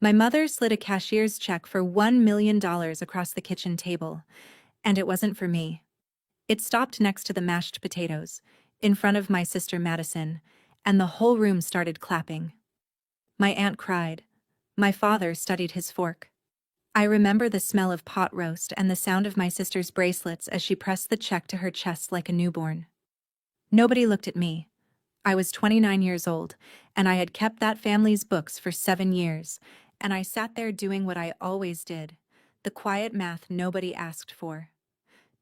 My mother slid a cashier's check for $1 million across the kitchen table, and it wasn't for me. It stopped next to the mashed potatoes, in front of my sister Madison, and the whole room started clapping. My aunt cried. My father studied his fork. I remember the smell of pot roast and the sound of my sister's bracelets as she pressed the check to her chest like a newborn. Nobody looked at me. I was 29 years old, and I had kept that family's books for 7 years, and I sat there doing what I always did, the quiet math nobody asked for.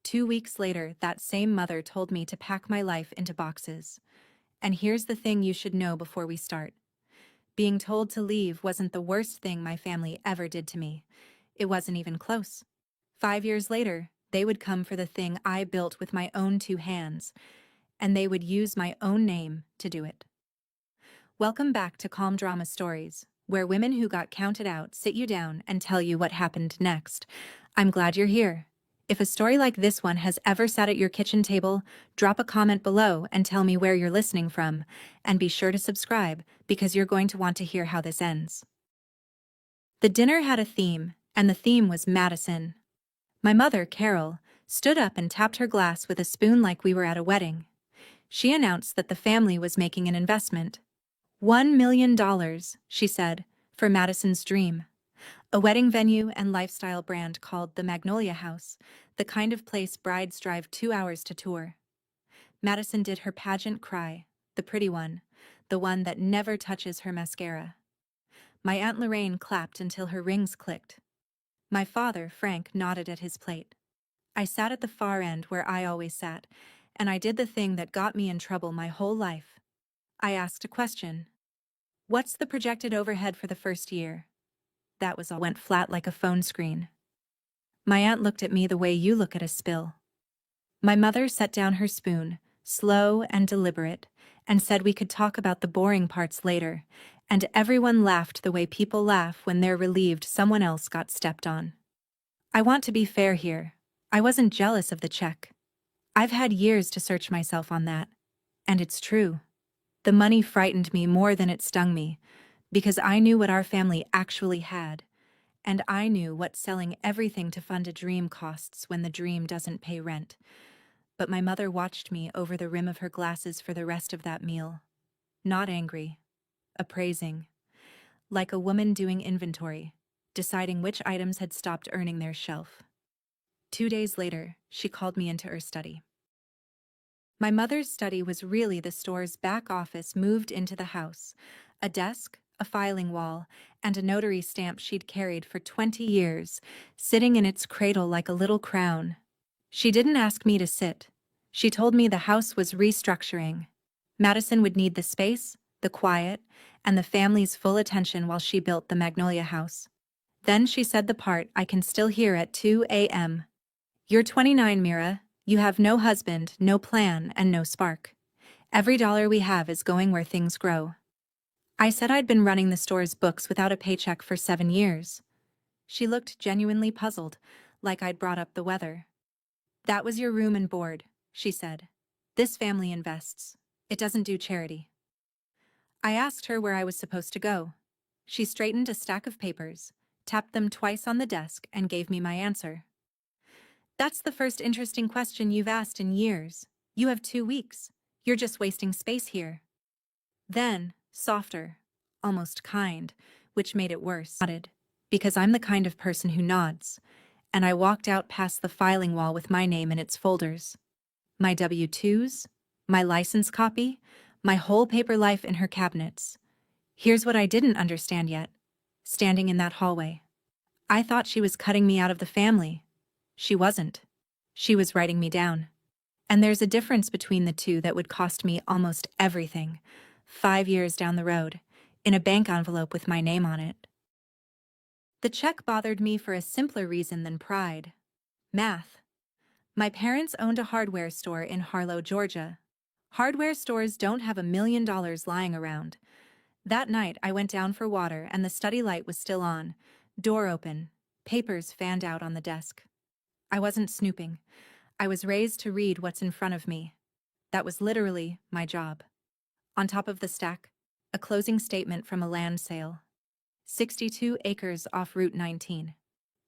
2 weeks later, that same mother told me to pack my life into boxes. And here's the thing you should know before we start. Being told to leave wasn't the worst thing my family ever did to me. It wasn't even close. 5 years later, they would come for the thing I built with my own 2 hands, and they would use my own name to do it. Welcome back to Calm Drama Stories, where women who got counted out sit you down and tell you what happened next. I'm glad you're here. If a story like this one has ever sat at your kitchen table, drop a comment below and tell me where you're listening from, and be sure to subscribe because you're going to want to hear how this ends. The dinner had a theme, and the theme was Madison. My mother, Carol, stood up and tapped her glass with a spoon like we were at a wedding. She announced that the family was making an investment. $1 million, she said, for Madison's dream. A wedding venue and lifestyle brand called the Magnolia House, the kind of place brides drive 2 hours to tour. Madison did her pageant cry, the pretty one, the one that never touches her mascara. My Aunt Lorraine clapped until her rings clicked. My father, Frank, nodded at his plate. I sat at the far end where I always sat, and I did the thing that got me in trouble my whole life. I asked a question. What's the projected overhead for the first year? That was all. Went flat like a phone screen. My aunt looked at me the way you look at a spill. My mother set down her spoon, slow and deliberate, and said we could talk about the boring parts later, and everyone laughed the way people laugh when they're relieved someone else got stepped on. I want to be fair here. I wasn't jealous of the check. I've had years to search myself on that. And it's true. The money frightened me more than it stung me, because I knew what our family actually had, and I knew what selling everything to fund a dream costs when the dream doesn't pay rent. But my mother watched me over the rim of her glasses for the rest of that meal. Not angry, appraising. Like a woman doing inventory, deciding which items had stopped earning their shelf. 2 days later, she called me into her study. My mother's study was really the store's back office moved into the house. A desk, a filing wall, and a notary stamp she'd carried for 20 years, sitting in its cradle like a little crown. She didn't ask me to sit. She told me the house was restructuring. Madison would need the space, the quiet, and the family's full attention while she built the Magnolia House. Then she said the part I can still hear at 2 a.m. You're 29, Mira. You have no husband, no plan, and no spark. Every dollar we have is going where things grow. I said I'd been running the store's books without a paycheck for 7 years. She looked genuinely puzzled, like I'd brought up the weather. That was your room and board, she said. This family invests. It doesn't do charity. I asked her where I was supposed to go. She straightened a stack of papers, tapped them twice on the desk, and gave me my answer. That's the first interesting question you've asked in years. You have 2 weeks. You're just wasting space here. Then, softer, almost kind, which made it worse, nodded, because I'm the kind of person who nods, and I walked out past the filing wall with my name in its folders. My W-2s, my license copy, my whole paper life in her cabinets. Here's what I didn't understand yet. Standing in that hallway, I thought she was cutting me out of the family. She wasn't. She was writing me down. And there's a difference between the two that would cost me almost everything, 5 years down the road, in a bank envelope with my name on it. The check bothered me for a simpler reason than pride. Math. My parents owned a hardware store in Harlow, Georgia. Hardware stores don't have $1 million lying around. That night, I went down for water and the study light was still on, door open, papers fanned out on the desk. I wasn't snooping. I was raised to read what's in front of me. That was literally my job. On top of the stack, a closing statement from a land sale. 62 acres off Route 19.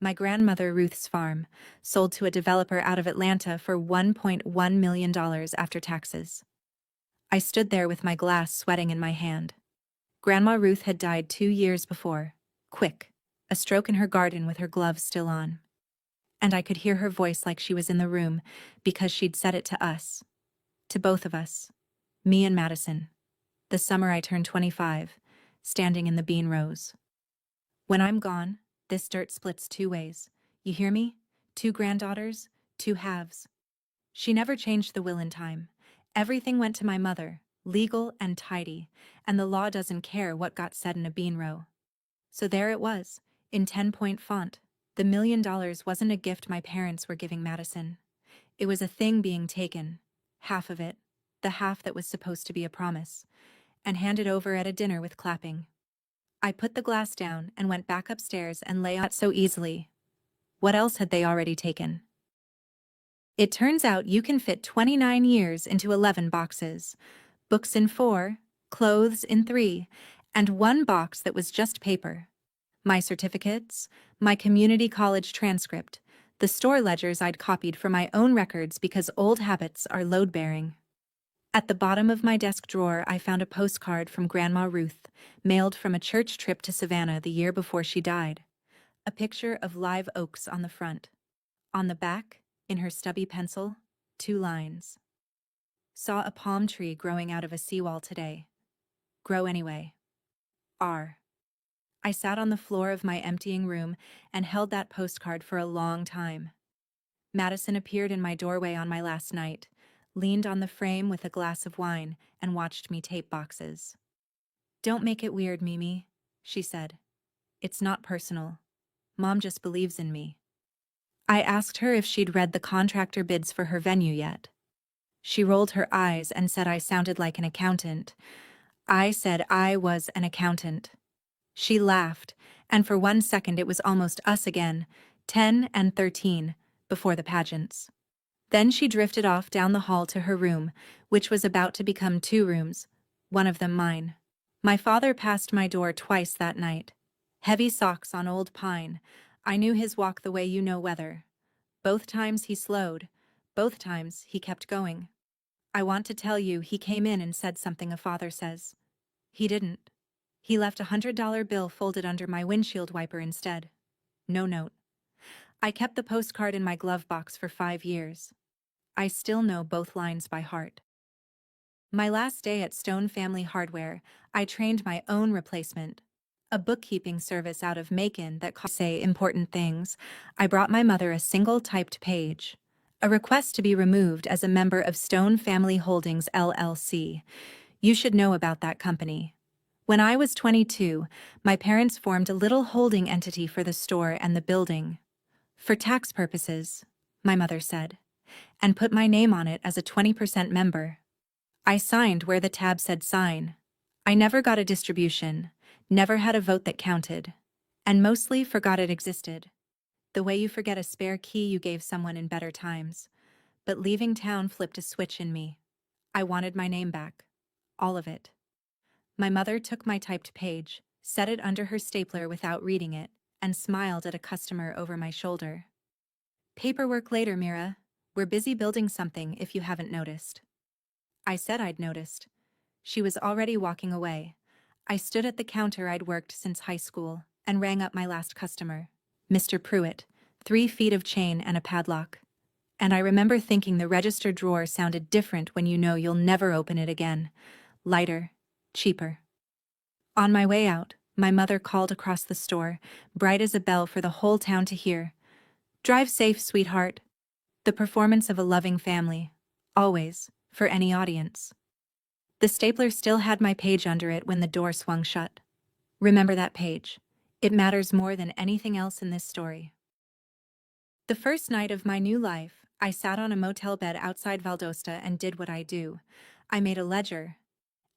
My grandmother Ruth's farm, sold to a developer out of Atlanta for $1.1 million after taxes. I stood there with my glass sweating in my hand. Grandma Ruth had died 2 years before. Quick. A stroke in her garden with her gloves still on. And I could hear her voice like she was in the room because she'd said it to us. To both of us. Me and Madison. The summer I turned 25, standing in the bean rows. When I'm gone, this dirt splits 2 ways. You hear me? 2 granddaughters, 2 halves. She never changed the will in time. Everything went to my mother, legal and tidy, and the law doesn't care what got said in a bean row. So there it was, in 10-point font. The $1 million wasn't a gift my parents were giving Madison. It was a thing being taken, half of it, the half that was supposed to be a promise, and handed over at a dinner with clapping. I put the glass down and went back upstairs and lay out so easily. What else had they already taken? It turns out you can fit 29 years into 11 boxes. Books in 4, clothes in 3, and 1 box that was just paper. My certificates, my community college transcript, the store ledgers I'd copied for my own records because old habits are load-bearing. At the bottom of my desk drawer, I found a postcard from Grandma Ruth, mailed from a church trip to Savannah the year before she died. A picture of live oaks on the front. On the back, in her stubby pencil, 2 lines. Saw a palm tree growing out of a seawall today. Grow anyway. R. I sat on the floor of my emptying room and held that postcard for a long time. Madison appeared in my doorway on my last night, leaned on the frame with a glass of wine, and watched me tape boxes. "Don't make it weird, Mimi," she said. "It's not personal. Mom just believes in me." I asked her if she'd read the contractor bids for her venue yet. She rolled her eyes and said I sounded like an accountant. I said I was an accountant. She laughed, and for 1 second it was almost us again, 10 and 13, before the pageants. Then she drifted off down the hall to her room, which was about to become 2 rooms, one of them mine. My father passed my door twice that night. Heavy socks on old pine. I knew his walk the way you know weather. Both times he slowed. Both times he kept going. I want to tell you he came in and said something a father says. He didn't. He left a $100 bill folded under my windshield wiper instead. No note. I kept the postcard in my glove box for 5 years. I still know both lines by heart. My last day at Stone Family Hardware, I trained my own replacement, a bookkeeping service out of Macon that could say important things. I brought my mother a single typed page, a request to be removed as a member of Stone Family Holdings LLC. You should know about that company. When I was 22, my parents formed a little holding entity for the store and the building. For tax purposes, my mother said, and put my name on it as a 20% member. I signed where the tab said sign. I never got a distribution, never had a vote that counted, and mostly forgot it existed. The way you forget a spare key you gave someone in better times. But leaving town flipped a switch in me. I wanted my name back. All of it. My mother took my typed page, set it under her stapler without reading it, and smiled at a customer over my shoulder. "Paperwork later, Mira. We're busy building something if you haven't noticed." I said I'd noticed. She was already walking away. I stood at the counter I'd worked since high school and rang up my last customer, Mr. Pruitt, 3 feet of chain and a padlock. And I remember thinking the register drawer sounded different when you know you'll never open it again. Lighter, cheaper. On my way out, my mother called across the store, bright as a bell for the whole town to hear. "Drive safe, sweetheart." The performance of a loving family. Always, for any audience. The stapler still had my page under it when the door swung shut. Remember that page. It matters more than anything else in this story. The first night of my new life, I sat on a motel bed outside Valdosta and did what I do. I made a ledger.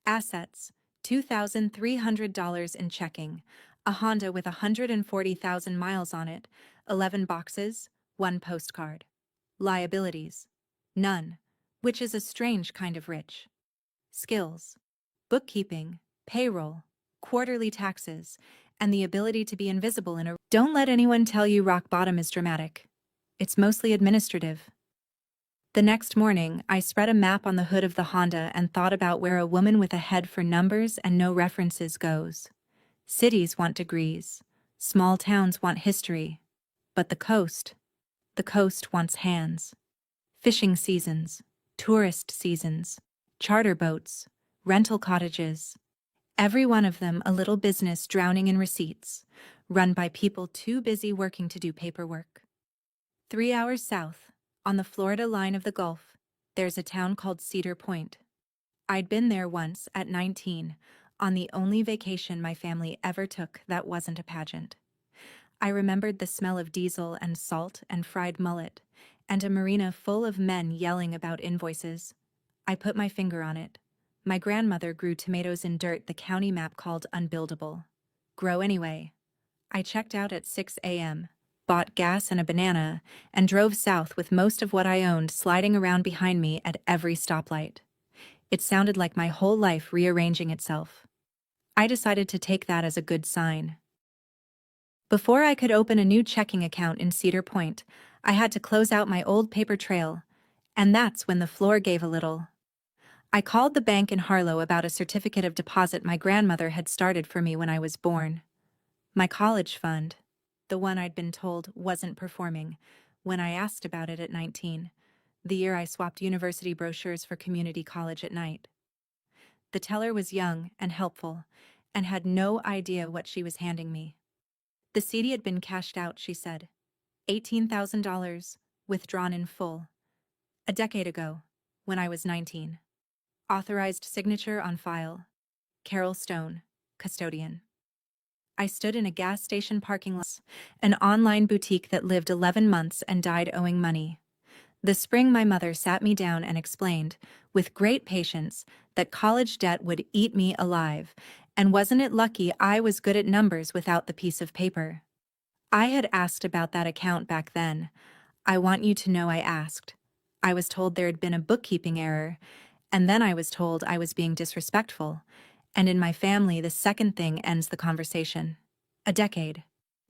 Assets, $2,300 in checking, a Honda with 140,000 miles on it, 11 boxes, 1 postcard. Liabilities, none, which is a strange kind of rich. Skills, bookkeeping, payroll, quarterly taxes, and the ability to be invisible in a... Don't let anyone tell you rock bottom is dramatic. It's mostly administrative. The next morning, I spread a map on the hood of the Honda and thought about where a woman with a head for numbers and no references goes. Cities want degrees. Small towns want history. But the coast wants hands. Fishing seasons, tourist seasons, charter boats, rental cottages. Every one of them a little business drowning in receipts, run by people too busy working to do paperwork. 3 hours south, on the Florida line of the Gulf, there's a town called Cedar Point. I'd been there once at 19, on the only vacation my family ever took that wasn't a pageant. I remembered the smell of diesel and salt and fried mullet, and a marina full of men yelling about invoices. I put my finger on it. My grandmother grew tomatoes in dirt the county map called unbuildable. Grow anyway. I checked out at 6 a.m., bought gas and a banana, and drove south with most of what I owned sliding around behind me at every stoplight. It sounded like my whole life rearranging itself. I decided to take that as a good sign. Before I could open a new checking account in Cedar Point, I had to close out my old paper trail, and that's when the floor gave a little. I called the bank in Harlow about a certificate of deposit my grandmother had started for me when I was born. My college fund, the one I'd been told wasn't performing when I asked about it at 19, the year I swapped university brochures for community college at night. The teller was young and helpful, and had no idea what she was handing me. The CD had been cashed out, she said. $18,000, withdrawn in full. A decade ago, when I was 19. Authorized signature on file. Carol Stone, custodian. I stood in a gas station parking lot, an online boutique that lived 11 months and died owing money. The spring my mother sat me down and explained, with great patience, that college debt would eat me alive, and wasn't it lucky I was good at numbers without the piece of paper. I had asked about that account back then. I want you to know I asked. I was told there had been a bookkeeping error, and then I was told I was being disrespectful, and in my family the second thing ends the conversation. A decade.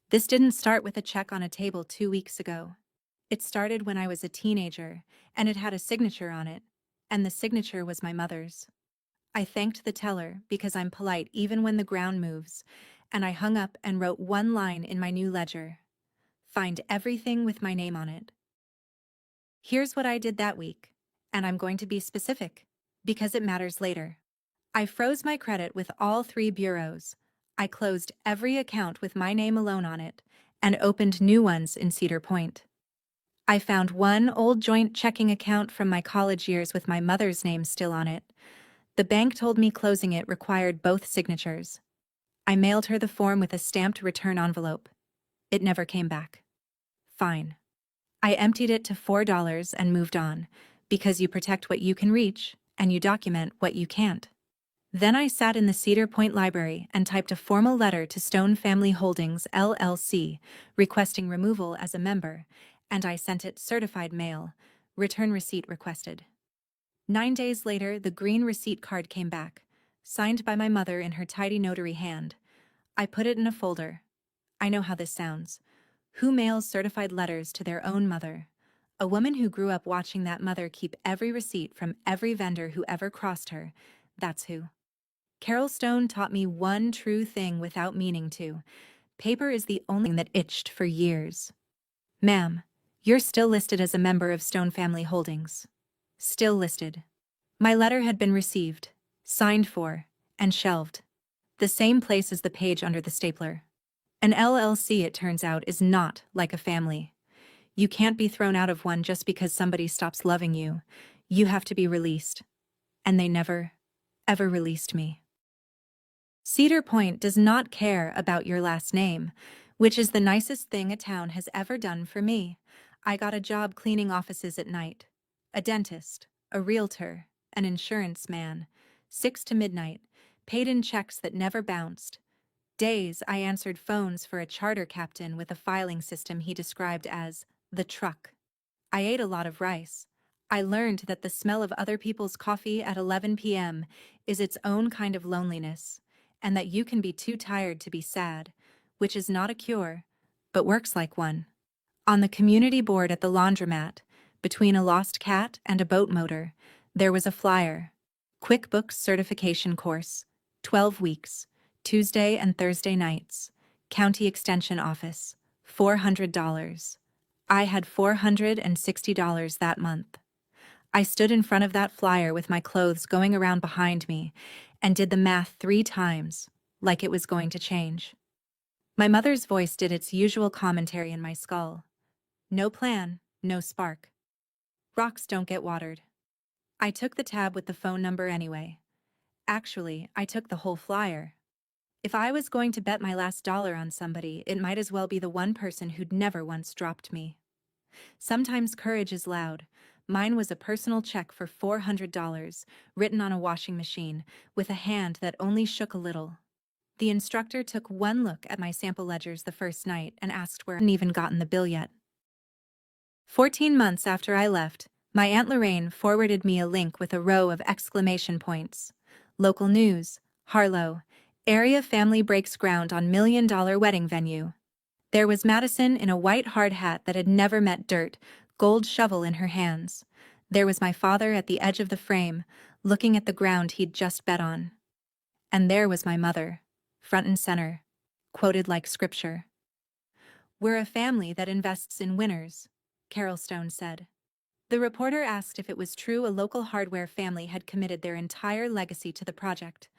This didn't start with a check on a table 2 weeks ago. It started when I was a teenager, and it had a signature on it, and the signature was my mother's. I thanked the teller because I'm polite even when the ground moves, and I hung up and wrote one line in my new ledger. Find everything with my name on it. Here's what I did that week, and I'm going to be specific, because it matters later. I froze my credit with all 3 bureaus. I closed every account with my name alone on it, and opened new ones in Cedar Point. I found one old joint checking account from my college years with my mother's name still on it. The bank told me closing it required both signatures. I mailed her the form with a stamped return envelope. It never came back. Fine. I emptied it to $4 and moved on, because you protect what you can reach, and you document what you can't. Then I sat in the Cedar Point Library and typed a formal letter to Stone Family Holdings, LLC, requesting removal as a member, and I sent it certified mail, return receipt requested. 9 days later, the green receipt card came back, signed by my mother in her tidy notary hand. I put it in a folder. I know how this sounds. Who mails certified letters to their own mother? A woman who grew up watching that mother keep every receipt from every vendor who ever crossed her. That's who. Carol Stone taught me one true thing without meaning to. Paper is the only thing that itched for years. Ma'am, you're still listed as a member of Stone Family Holdings. Still listed. My letter had been received, signed for, and shelved. The same place as the page under the stapler. An LLC, it turns out, is not like a family. You can't be thrown out of one just because somebody stops loving you. You have to be released. And they never, ever released me. Cedar Point does not care about your last name, which is the nicest thing a town has ever done for me. I got a job cleaning offices at night. A dentist, a realtor, an insurance man. 6 to midnight, paid in checks that never bounced. Days I answered phones for a charter captain with a filing system he described as the truck. I ate a lot of rice. I learned that the smell of other people's coffee at 11 p.m. is its own kind of loneliness, and that you can be too tired to be sad, which is not a cure, but works like one. On the community board at the laundromat, between a lost cat and a boat motor, there was a flyer. QuickBooks certification course, 12 weeks, Tuesday and Thursday nights, County Extension Office, $400. I had $460 that month. I stood in front of that flyer with my clothes going around behind me and did the math 3 times, like it was going to change. My mother's voice did its usual commentary in my skull. No plan, no spark. Rocks don't get watered. I took the tab with the phone number anyway. Actually, I took the whole flyer. If I was going to bet my last dollar on somebody, it might as well be the one person who'd never once dropped me. Sometimes courage is loud. Mine was a personal check for $400, written on a washing machine, with a hand that only shook a little. The instructor took one look at my sample ledgers the first night and asked where I hadn't even gotten the bill yet. 14 months after I left, my Aunt Lorraine forwarded me a link with a row of exclamation points. Local news, Harlow, area family breaks ground on $1 million wedding venue. There was Madison in a white hard hat that had never met dirt, gold shovel in her hands. There was my father at the edge of the frame, looking at the ground he'd just bet on. And there was my mother, front and center, quoted like scripture. "We're a family that invests in winners," Carol Stone said. The reporter asked if it was true a local hardware family had committed their entire legacy to the project.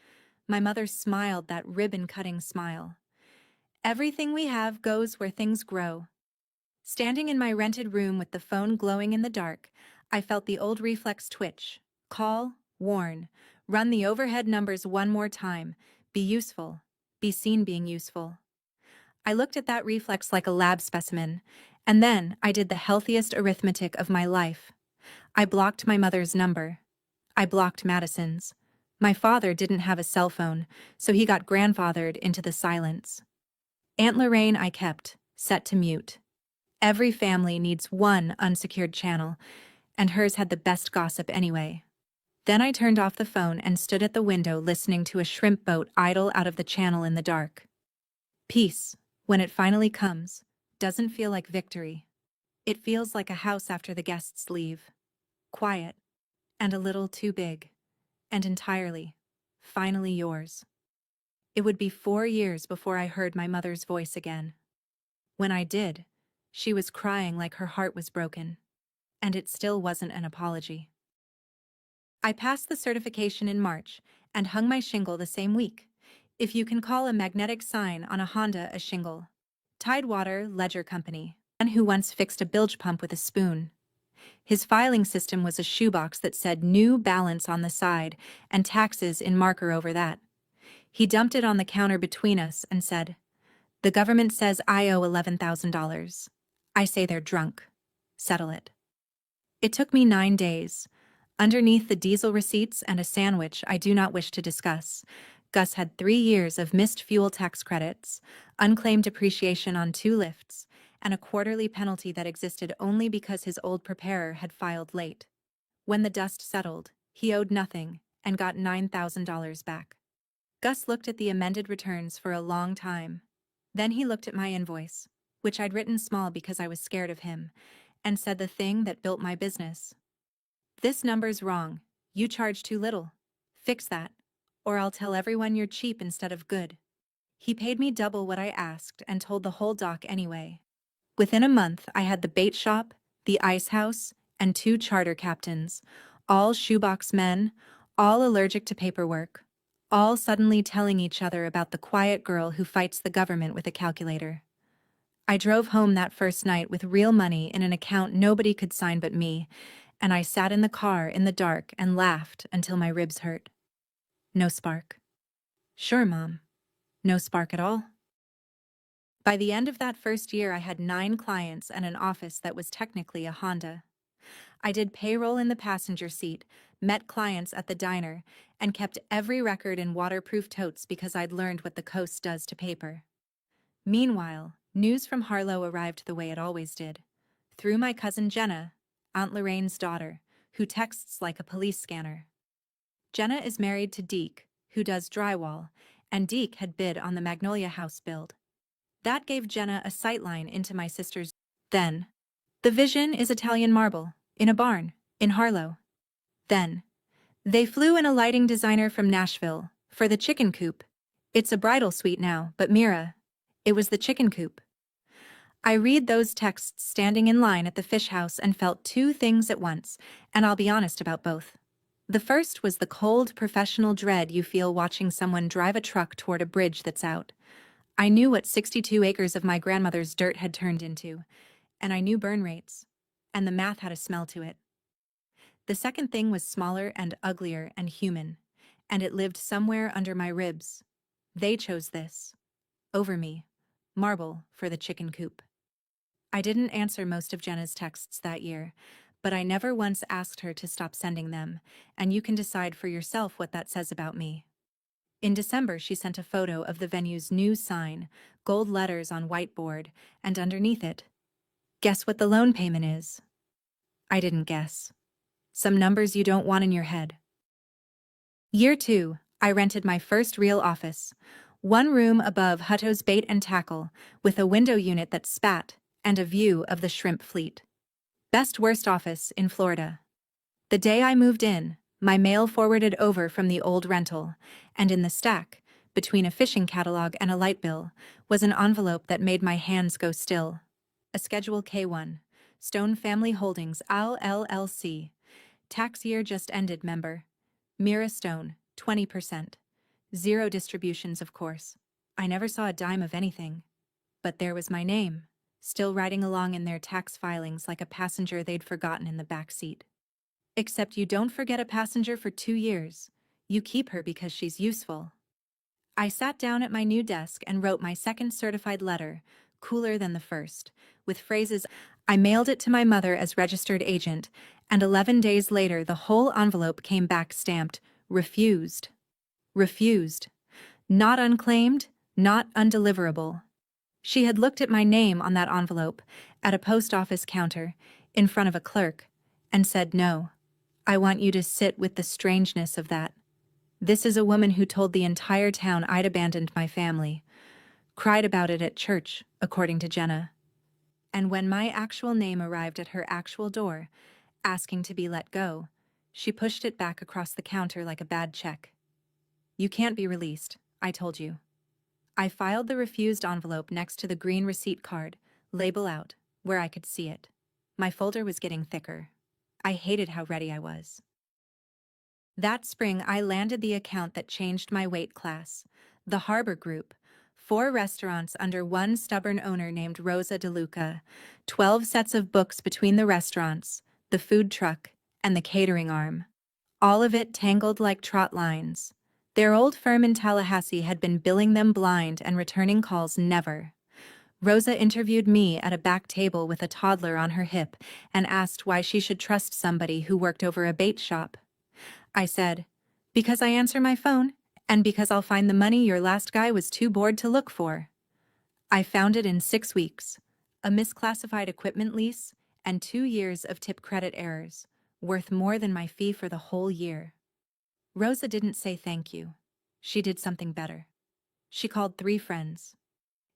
My mother smiled that ribbon-cutting smile. "Everything we have goes where things grow." Standing in my rented room with the phone glowing in the dark, I felt the old reflex twitch. Call, warn, run the overhead numbers one more time, be useful, be seen being useful. I looked at that reflex like a lab specimen, and then I did the healthiest arithmetic of my life. I blocked my mother's number. I blocked Madison's. My father didn't have a cell phone, so he got grandfathered into the silence. Aunt Lorraine I kept, set to mute. Every family needs one unsecured channel, and hers had the best gossip anyway. Then I turned off the phone and stood at the window listening to a shrimp boat idle out of the channel in the dark. Peace, when it finally comes, doesn't feel like victory. It feels like a house after the guests leave. Quiet, and a little too big, and entirely, finally yours. It would be 4 years before I heard my mother's voice again. When I did, she was crying like her heart was broken, and it still wasn't an apology. I passed the certification in March and hung my shingle the same week, if you can call a magnetic sign on a Honda a shingle. Tidewater Ledger Company, and who once fixed a bilge pump with a spoon. His filing system was a shoebox that said New Balance on the side and taxes in marker over that. He dumped it on the counter between us and said, "The government says I owe $11,000. I say they're drunk. Settle it." It took me 9 days. Underneath the diesel receipts and a sandwich I do not wish to discuss, Gus had 3 years of missed fuel tax credits, unclaimed depreciation on 2 lifts, and a quarterly penalty that existed only because his old preparer had filed late. When the dust settled, he owed nothing and got $9,000 back. Gus looked at the amended returns for a long time. Then he looked at my invoice, which I'd written small because I was scared of him, and said the thing that built my business. "This number's wrong. You charge too little. Fix that, or I'll tell everyone you're cheap instead of good." He paid me double what I asked and told the whole doc anyway. Within a month, I had the bait shop, the ice house, and 2 charter captains, all shoebox men, all allergic to paperwork, all suddenly telling each other about the quiet girl who fights the government with a calculator. I drove home that first night with real money in an account nobody could sign but me, and I sat in the car in the dark and laughed until my ribs hurt. No spark. Sure, Mom. No spark at all. By the end of that first year, I had 9 clients and an office that was technically a Honda. I did payroll in the passenger seat, met clients at the diner, and kept every record in waterproof totes because I'd learned what the coast does to paper. Meanwhile, news from Harlow arrived the way it always did, through my cousin Jenna, Aunt Lorraine's daughter, who texts like a police scanner. Jenna is married to Deke, who does drywall, and Deke had bid on the Magnolia House build. That gave Jenna a sightline into my sister's. Then, the vision is Italian marble, in a barn, in Harlow. Then, they flew in a lighting designer from Nashville, for the chicken coop. It's a bridal suite now, but Mira, it was the chicken coop. I read those texts standing in line at the fish house and felt two things at once, and I'll be honest about both. The first was the cold, professional dread you feel watching someone drive a truck toward a bridge that's out. I knew what 62 acres of my grandmother's dirt had turned into, and I knew burn rates, and the math had a smell to it. The second thing was smaller and uglier and human, and it lived somewhere under my ribs. They chose this, over me, marble for the chicken coop. I didn't answer most of Jenna's texts that year, but I never once asked her to stop sending them, and you can decide for yourself what that says about me. In December, she sent a photo of the venue's new sign, gold letters on whiteboard, and underneath it, "Guess what the loan payment is?" I didn't guess. Some numbers you don't want in your head. Year 2, I rented my first real office. One room above Hutto's Bait and Tackle, with a window unit that spat, and a view of the shrimp fleet. Best worst office in Florida. The day I moved in, my mail forwarded over from the old rental, and in the stack, between a fishing catalog and a light bill, was an envelope that made my hands go still. A Schedule K1, Stone Family Holdings LLC. Tax year just ended, member. Mira Stone, 20%. Zero distributions, of course. I never saw a dime of anything. But there was my name, still riding along in their tax filings like a passenger they'd forgotten in the back seat. Except you don't forget a passenger for 2 years. You keep her because she's useful. I sat down at my new desk and wrote my second certified letter, cooler than the first, with phrases. I mailed it to my mother as registered agent, and 11 days later the whole envelope came back stamped, refused. Refused. Not unclaimed, not undeliverable. She had looked at my name on that envelope, at a post office counter, in front of a clerk, and said no. I want you to sit with the strangeness of that. This is a woman who told the entire town I'd abandoned my family. Cried about it at church, according to Jenna. And when my actual name arrived at her actual door, asking to be let go, she pushed it back across the counter like a bad check. You can't be released, I told you. I filed the refused envelope next to the green receipt card, label out, where I could see it. My folder was getting thicker. I hated how ready I was. That spring, I landed the account that changed my weight class, the Harbor Group, 4 restaurants under one stubborn owner named Rosa DeLuca, 12 sets of books between the restaurants, the food truck, and the catering arm. All of it tangled like trot lines. Their old firm in Tallahassee had been billing them blind and returning calls never. Rosa interviewed me at a back table with a toddler on her hip and asked why she should trust somebody who worked over a bait shop. I said, because I answer my phone, and because I'll find the money your last guy was too bored to look for. I found it in 6 weeks, a misclassified equipment lease, and 2 years of tip credit errors, worth more than my fee for the whole year. Rosa didn't say thank you. She did something better. She called 3 friends.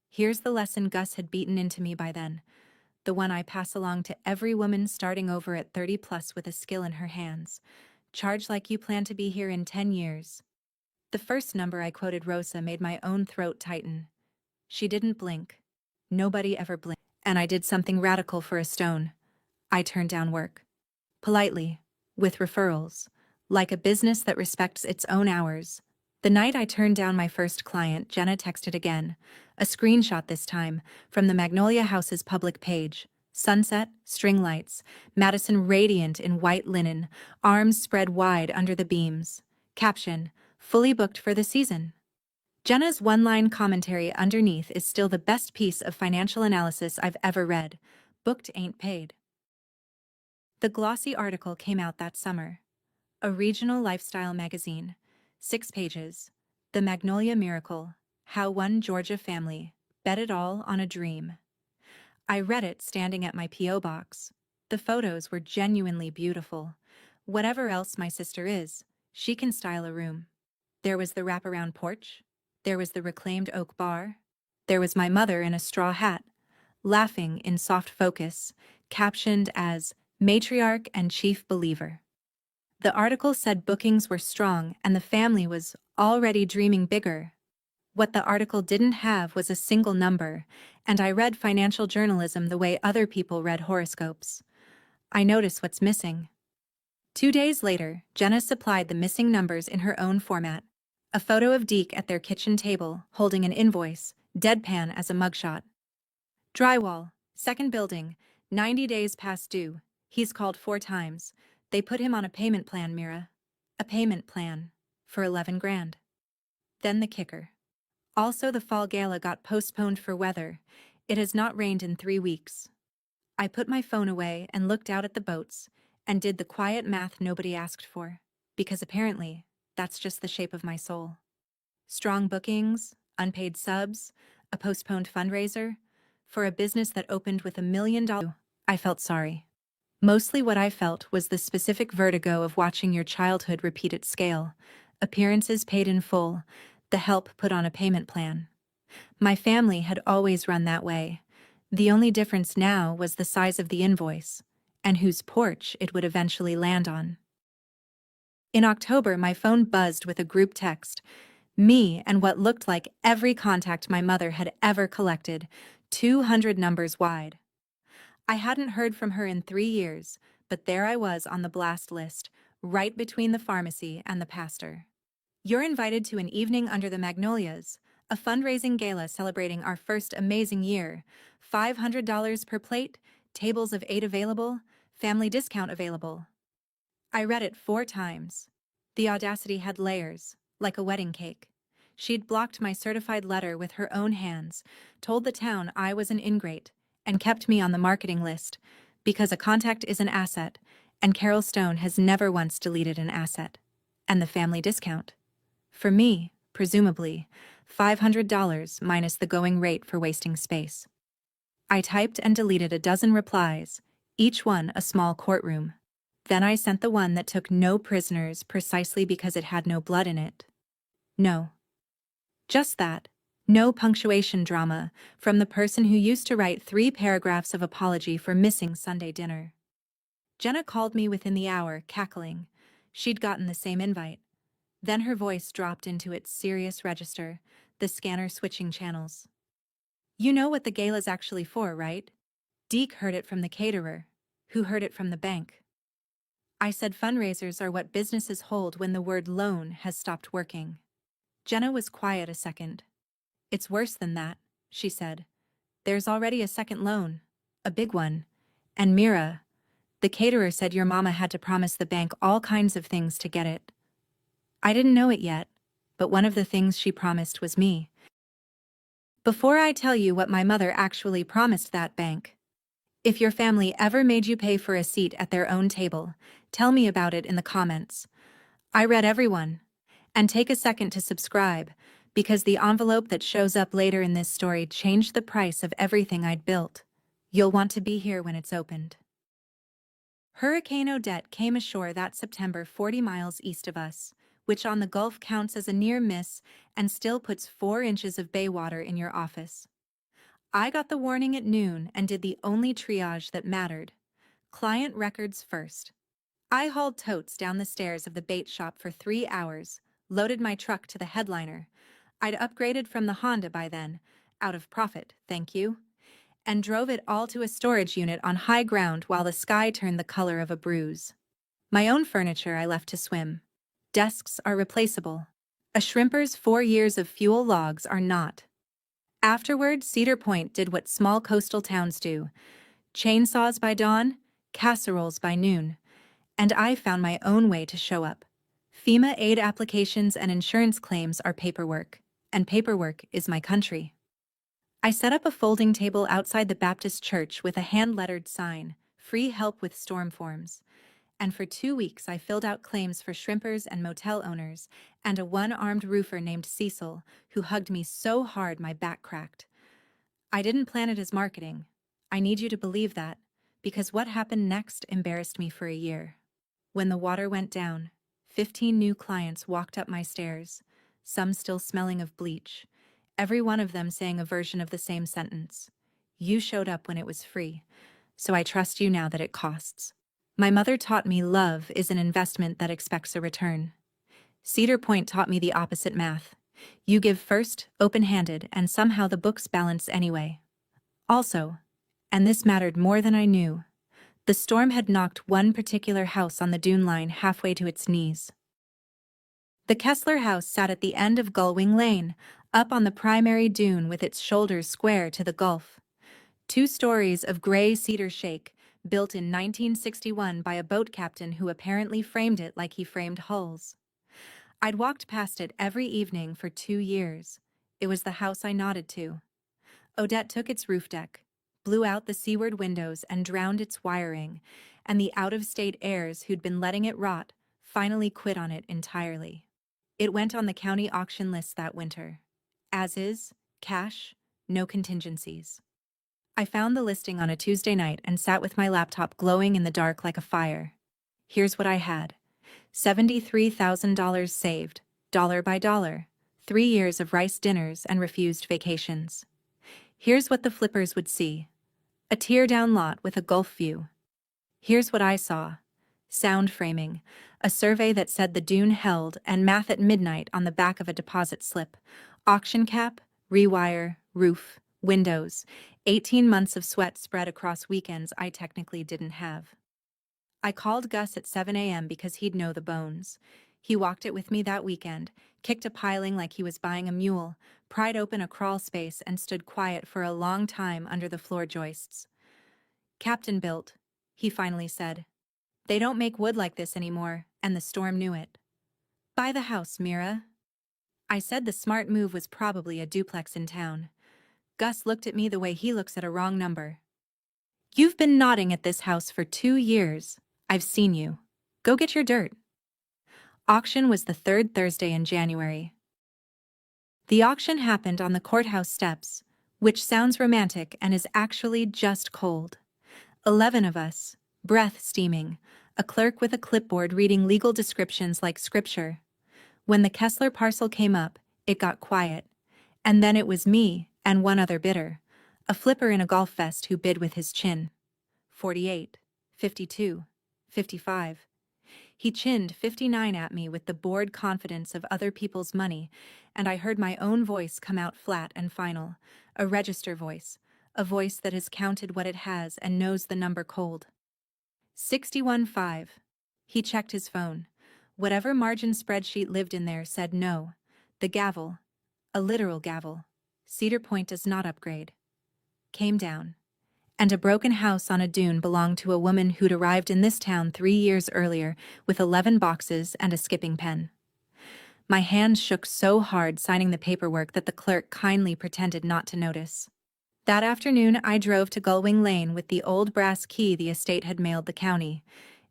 Here's the lesson Gus had beaten into me by then, the one I pass along to every woman starting over at 30 plus with a skill in her hands. Charge like you plan to be here in 10 years. The first number I quoted Rosa made my own throat tighten. She didn't blink. Nobody ever blinked. And I did something radical for a stone. I turned down work. Politely, with referrals, like a business that respects its own hours. The night I turned down my first client, Jenna texted again, a screenshot this time, from the Magnolia House's public page. Sunset, string lights, Madison radiant in white linen, arms spread wide under the beams. Caption, fully booked for the season. Jenna's one-line commentary underneath is still the best piece of financial analysis I've ever read. Booked ain't paid. The glossy article came out that summer. A regional lifestyle magazine. 6 pages. The Magnolia Miracle. How one Georgia family bet it all on a dream. I read it standing at my P.O. box. The photos were genuinely beautiful. Whatever else my sister is, she can style a room. There was the wraparound porch, There was the reclaimed oak bar. There was my mother in a straw hat, laughing in soft focus, captioned as Matriarch and Chief Believer. The article said bookings were strong and the family was already dreaming bigger. What the article didn't have was a single number, and I read financial journalism the way other people read horoscopes. I notice what's missing. 2 days later, Jenna supplied the missing numbers in her own format. A photo of Deke at their kitchen table, holding an invoice, deadpan as a mugshot. Drywall, second building, 90 days past due. He's called 4 times. They put him on a payment plan, Mira. A payment plan. For 11 grand. Then the kicker. Also, the fall gala got postponed for weather. It has not rained in 3 weeks. I put my phone away and looked out at the boats, and did the quiet math nobody asked for, because apparently, that's just the shape of my soul. Strong bookings, unpaid subs, a postponed fundraiser. For a business that opened with $1 million, I felt sorry. Mostly what I felt was the specific vertigo of watching your childhood repeat its scale. Appearances paid in full, the help put on a payment plan. My family had always run that way. The only difference now was the size of the invoice, and whose porch it would eventually land on. In October, my phone buzzed with a group text. Me and what looked like every contact my mother had ever collected, 200 numbers wide. I hadn't heard from her in 3 years, but there I was on the blast list, right between the pharmacy and the pastor. You're invited to an evening under the magnolias, a fundraising gala celebrating our first amazing year. $500 per plate, tables of 8 available, family discount available. I read it 4 times. The audacity had layers, like a wedding cake. She'd blocked my certified letter with her own hands, told the town I was an ingrate, and kept me on the marketing list, because a contact is an asset, and Carol Stone has never once deleted an asset. And the family discount. For me, presumably, $500 minus the going rate for wasting space. I typed and deleted a dozen replies, each one a small courtroom. Then I sent the one that took no prisoners precisely because it had no blood in it. No. Just that. No punctuation drama from the person who used to write 3 paragraphs of apology for missing Sunday dinner. Jenna called me within the hour, cackling. She'd gotten the same invite. Then her voice dropped into its serious register, the scanner switching channels. You know what the gala's actually for, right? Deke heard it from the caterer, who heard it from the bank. I said fundraisers are what businesses hold when the word loan has stopped working. Jenna was quiet a second. It's worse than that, she said. There's already a second loan, a big one. And Mira, the caterer said your mama had to promise the bank all kinds of things to get it. I didn't know it yet, but one of the things she promised was me. Before I tell you what my mother actually promised that bank, if your family ever made you pay for a seat at their own table, tell me about it in the comments. I read everyone. And take a second to subscribe, because the envelope that shows up later in this story changed the price of everything I'd built. You'll want to be here when it's opened. Hurricane Odette came ashore that September 40 miles east of us, which on the Gulf counts as a near miss and still puts 4 inches of bay water in your office. I got the warning at noon and did the only triage that mattered. Client records first. I hauled totes down the stairs of the bait shop for 3 hours, loaded my truck to the headliner. I'd upgraded from the Honda by then, out of profit, thank you, and drove it all to a storage unit on high ground while the sky turned the color of a bruise. My own furniture I left to swim. Desks are replaceable. A shrimper's 4 years of fuel logs are not. Afterward, Cedar Point did what small coastal towns do. Chainsaws by dawn, casseroles by noon. And I found my own way to show up. FEMA aid applications and insurance claims are paperwork, and paperwork is my country. I set up a folding table outside the Baptist church with a hand-lettered sign, free help with storm forms. And for 2 weeks I filled out claims for shrimpers and motel owners, and a one-armed roofer named Cecil, who hugged me so hard my back cracked. I didn't plan it as marketing. I need you to believe that, because what happened next embarrassed me for a year. When the water went down, 15 new clients walked up my stairs. some still smelling of bleach, every one of them saying a version of the same sentence. You showed up when it was free, so I trust you now that it costs. My mother taught me love is an investment that expects a return. Cedar Point taught me the opposite math. You give first, open-handed, and somehow the books balance anyway. Also, and this mattered more than I knew, the storm had knocked one particular house on the dune line halfway to its knees. The Kessler house sat at the end of Gullwing Lane, up on the primary dune with its shoulders square to the Gulf. 2 stories of gray cedar shake, built in 1961 by a boat captain who apparently framed it like he framed hulls. I'd walked past it every evening for 2 years. It was the house I nodded to. Odette took its roof deck, blew out the seaward windows and drowned its wiring, and the out-of-state heirs who'd been letting it rot finally quit on it entirely. It went on the county auction list that winter. As is, cash, no contingencies. I found the listing on a Tuesday night and sat with my laptop glowing in the dark like a fire. Here's what I had. $73,000 saved, dollar by dollar, 3 years of rice dinners and refused vacations. Here's what the flippers would see. A tear-down lot with a Gulf view. Here's what I saw. Sound framing, a survey that said the dune held, and math at midnight on the back of a deposit slip. Auction cap, rewire, roof, windows, 18 months of sweat spread across weekends I technically didn't have. I called Gus at 7 a.m. because he'd know the bones. He walked it with me that weekend, kicked a piling like he was buying a mule, pried open a crawl space and stood quiet for a long time under the floor joists. Captain built, he finally said. They don't make wood like this anymore, and the storm knew it. Buy the house, Mira. I said the smart move was probably a duplex in town. Gus looked at me the way he looks at a wrong number. You've been nodding at this house for 2 years. I've seen you. Go get your dirt. Auction was the 3rd Thursday in January. The auction happened on the courthouse steps, which sounds romantic and is actually just cold. 11 of us, breath steaming, a clerk with a clipboard reading legal descriptions like scripture. When the Kessler parcel came up, it got quiet. And then it was me and one other bidder, a flipper in a golf vest who bid with his chin. 48, 52, 55. He chinned 59 at me with the bored confidence of other people's money, and I heard my own voice come out flat and final, a register voice, a voice that has counted what it has and knows the number cold. 61.5. He checked his phone. Whatever margin spreadsheet lived in there said no. The gavel, a literal gavel, Cedar Point does not upgrade, came down. And a broken house on a dune belonged to a woman who'd arrived in this town 3 years earlier with 11 boxes and a skipping pen. My hands shook so hard signing the paperwork that the clerk kindly pretended not to notice. That afternoon I drove to Gullwing Lane with the old brass key the estate had mailed the county.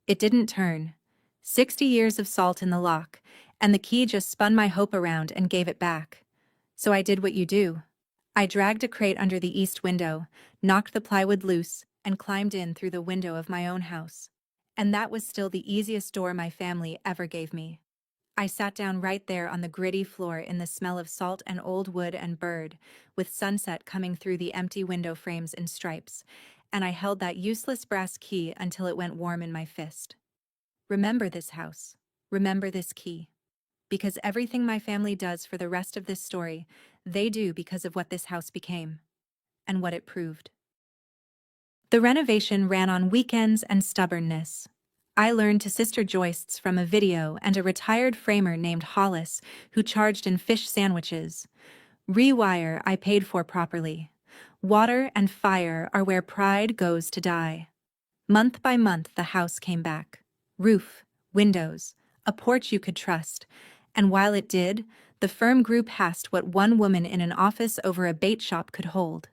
It didn't turn. 60 years of salt in the lock, and the key just spun my hope around and gave it back. So I did what you do. I dragged a crate under the east window, knocked the plywood loose, and climbed in through the window of my own house. And that was still the easiest door my family ever gave me. I sat down right there on the gritty floor in the smell of salt and old wood and bird, with sunset coming through the empty window frames in stripes, and I held that useless brass key until it went warm in my fist. Remember this house. Remember this key. Because everything my family does for the rest of this story, they do because of what this house became. And what it proved. The renovation ran on weekends and stubbornness. I learned to sister joists from a video and a retired framer named Hollis who charged in fish sandwiches. Rewire I paid for properly. Water and fire are where pride goes to die. Month by month the house came back. Roof, windows, a porch you could trust. And while it did, the firm grew past what one woman in an office over a bait shop could hold.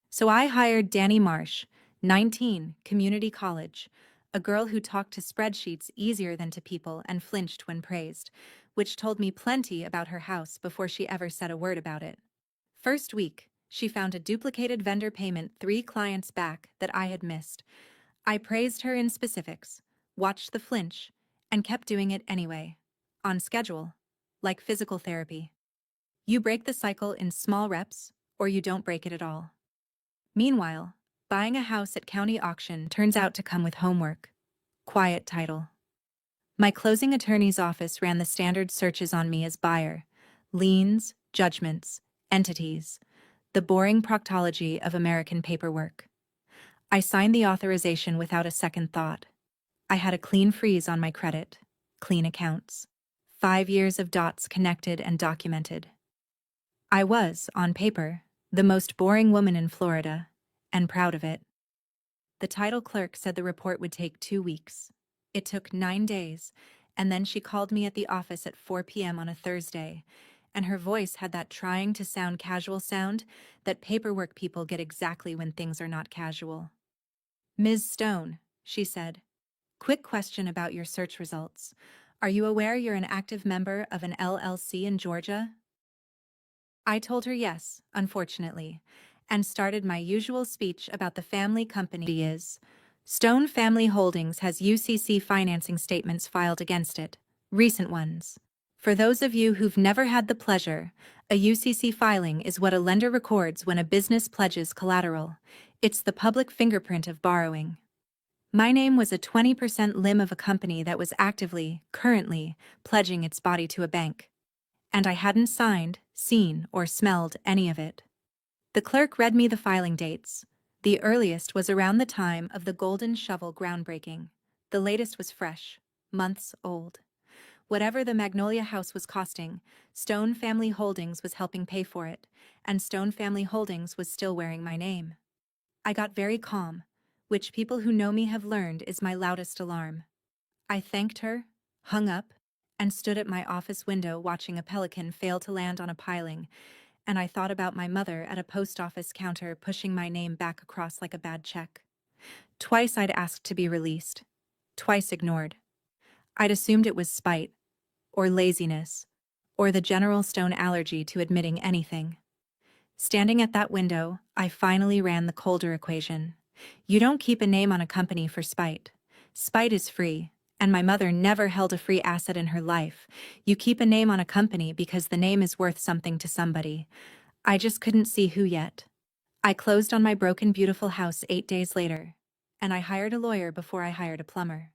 So I hired Danny Marsh, 19, community college, a girl who talked to spreadsheets easier than to people and flinched when praised, which told me plenty about her house before she ever said a word about it. First week, she found a duplicated vendor payment 3 clients back that I had missed. I praised her in specifics, watched the flinch, and kept doing it anyway. On schedule. like physical therapy. You break the cycle in small reps, or you don't break it at all. Meanwhile, buying a house at county auction turns out to come with homework. Quiet title. My closing attorney's office ran the standard searches on me as buyer: liens, judgments, entities, the boring proctology of American paperwork. I signed the authorization without a second thought. I had a clean freeze on my credit, clean accounts, 5 years of dots connected and documented. I was, on paper, the most boring woman in Florida, and proud of it. The title clerk said the report would take 2 weeks. It took 9 days, and then she called me at the office at 4 p.m. on a Thursday, and her voice had that trying to sound casual sound that paperwork people get exactly when things are not casual. "Ms. Stone," she said, "quick question about your search results. Are you aware you're an active member of an LLC in Georgia?" I told her yes, unfortunately, and started my usual speech about the family company is. Stone Family Holdings has UCC financing statements filed against it, recent ones. For those of you who've never had the pleasure, a UCC filing is what a lender records when a business pledges collateral. It's the public fingerprint of borrowing. My name was a 20% limb of a company that was actively, currently, pledging its body to a bank. And I hadn't signed, seen, or smelled any of it. The clerk read me the filing dates. The earliest was around the time of the Golden Shovel groundbreaking. The latest was fresh, months old. Whatever the Magnolia House was costing, Stone Family Holdings was helping pay for it, and Stone Family Holdings was still wearing my name. I got very calm, which people who know me have learned is my loudest alarm. I thanked her, hung up, and stood at my office window watching a pelican fail to land on a piling, and I thought about my mother at a post office counter pushing my name back across like a bad check. Twice I'd asked to be released. Twice ignored. I'd assumed it was spite, or laziness, or the general Stone allergy to admitting anything. Standing at that window, I finally ran the colder equation. You don't keep a name on a company for spite. Spite is free, and my mother never held a free asset in her life. You keep a name on a company because the name is worth something to somebody. I just couldn't see who yet. I closed on my broken beautiful house 8 days later, and I hired a lawyer before I hired a plumber.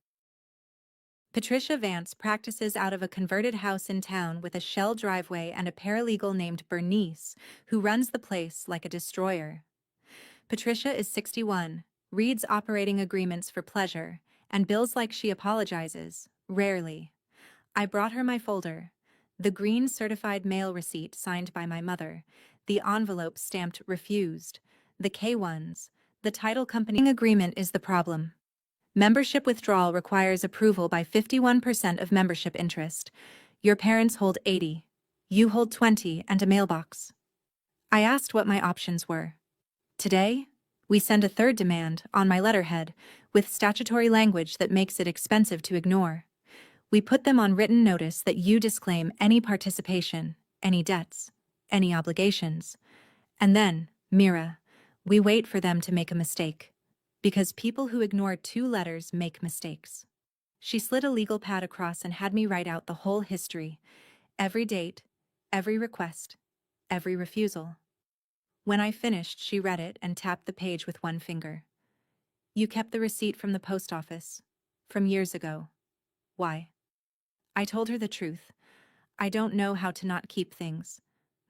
Patricia Vance practices out of a converted house in town with a shell driveway and a paralegal named Bernice, who runs the place like a destroyer. Patricia is 61, reads operating agreements for pleasure, and bills like she apologizes, rarely. I brought her my folder, the green certified mail receipt signed by my mother, the envelope stamped refused, the K1s, the title company agreement is the problem. Membership withdrawal requires approval by 51% of membership interest. Your parents hold 80. You hold 20 and a mailbox. I asked what my options were. Today, we send a third demand on my letterhead with statutory language that makes it expensive to ignore. We put them on written notice that you disclaim any participation, any debts, any obligations. And then, Mira, we wait for them to make a mistake. Because people who ignore 2 letters make mistakes. She slid a legal pad across and had me write out the whole history, every date, every request, every refusal. When I finished, she read it and tapped the page with one finger. You kept the receipt from the post office, from years ago. Why? I told her the truth. I don't know how to not keep things.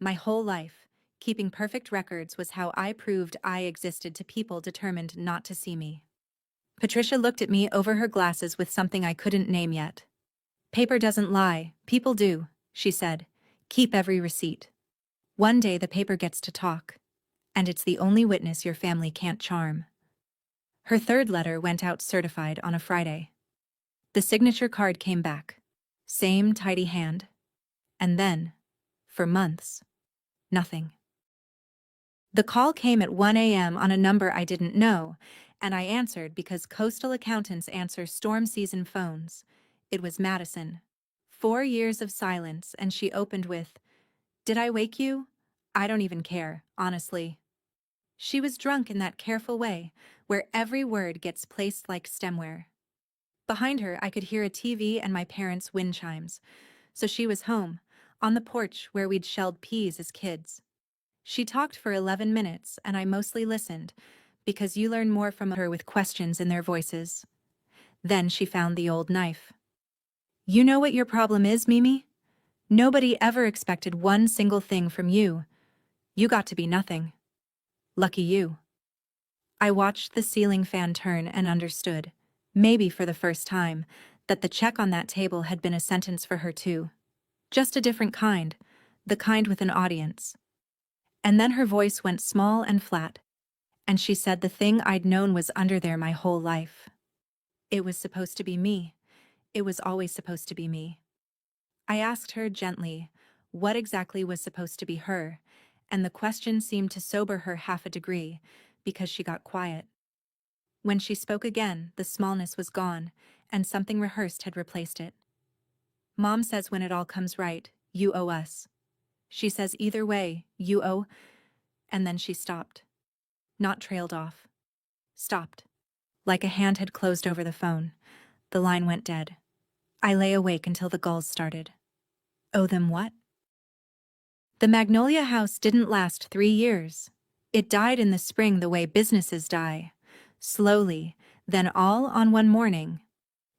My whole life, keeping perfect records was how I proved I existed to people determined not to see me. Patricia looked at me over her glasses with something I couldn't name yet. Paper doesn't lie, people do, she said. Keep every receipt. One day the paper gets to talk, and it's the only witness your family can't charm. Her third letter went out certified on a Friday. The signature card came back. Same tidy hand. And then, for months, nothing. The call came at 1 a.m. on a number I didn't know, and I answered because coastal accountants answer storm season phones. It was Madison. 4 years of silence, and she opened with, "Did I wake you? I don't even care, honestly." She was drunk in that careful way, where every word gets placed like stemware. Behind her, I could hear a TV and my parents' wind chimes. So she was home, on the porch where we'd shelled peas as kids. She talked for 11 minutes and I mostly listened, because you learn more from her with questions in their voices. Then she found the old knife. You know what your problem is, Mimi? Nobody ever expected one single thing from you. You got to be nothing. Lucky you. I watched the ceiling fan turn and understood, maybe for the first time, that the check on that table had been a sentence for her too. Just a different kind, the kind with an audience. And then her voice went small and flat, and she said the thing I'd known was under there my whole life. It was supposed to be me. It was always supposed to be me. I asked her gently what exactly was supposed to be her, and the question seemed to sober her half a degree, because she got quiet. When she spoke again, the smallness was gone, and something rehearsed had replaced it. Mom says when it all comes right, you owe us. She says either way, you owe, and then she stopped. Not trailed off. Stopped. Like a hand had closed over the phone. The line went dead. I lay awake until the gulls started. Owe them what? The Magnolia House didn't last 3 years. It died in the spring the way businesses die. Slowly, then all on one morning.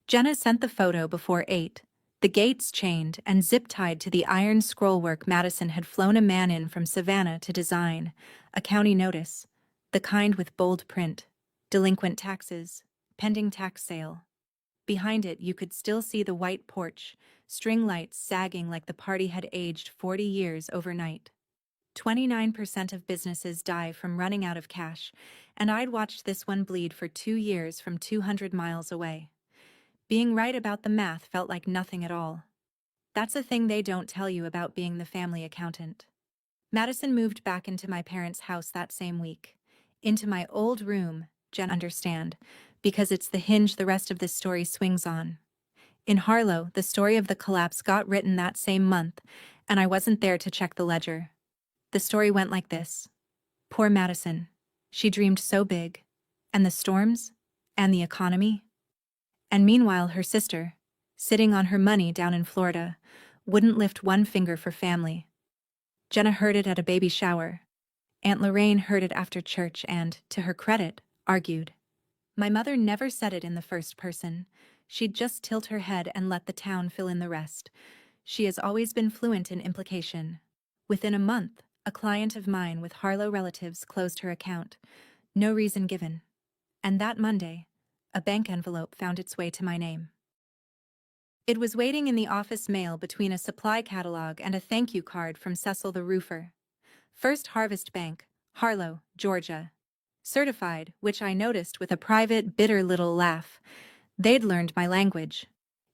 Jenna sent the photo before 8. The gates chained and zip-tied to the iron scrollwork Madison had flown a man in from Savannah to design. A county notice. The kind with bold print. Delinquent taxes. Pending tax sale. Behind it you could still see the white porch, string lights sagging like the party had aged 40 years overnight. 29% of businesses die from running out of cash, and I'd watched this one bleed for 2 years from 200 miles away. Being right about the math felt like nothing at all. That's a thing they don't tell you about being the family accountant. Madison moved back into my parents' house that same week. Into my old room, Jen understand, because it's the hinge the rest of this story swings on. In Harlow, the story of the collapse got written that same month, and I wasn't there to check the ledger. The story went like this. Poor Madison. She dreamed so big. And the storms? And the economy? And meanwhile her sister, sitting on her money down in Florida, wouldn't lift one finger for family. Jenna heard it at a baby shower. Aunt Lorraine heard it after church and, to her credit, argued. My mother never said it in the first person. She'd just tilt her head and let the town fill in the rest. She has always been fluent in implication. Within a month, a client of mine with Harlow relatives closed her account. No reason given. And that Monday, a bank envelope found its way to my name. It was waiting in the office mail between a supply catalog and a thank you card from Cecil the roofer. First Harvest Bank, Harlow, Georgia. Certified, which I noticed with a private, bitter little laugh. They'd learned my language.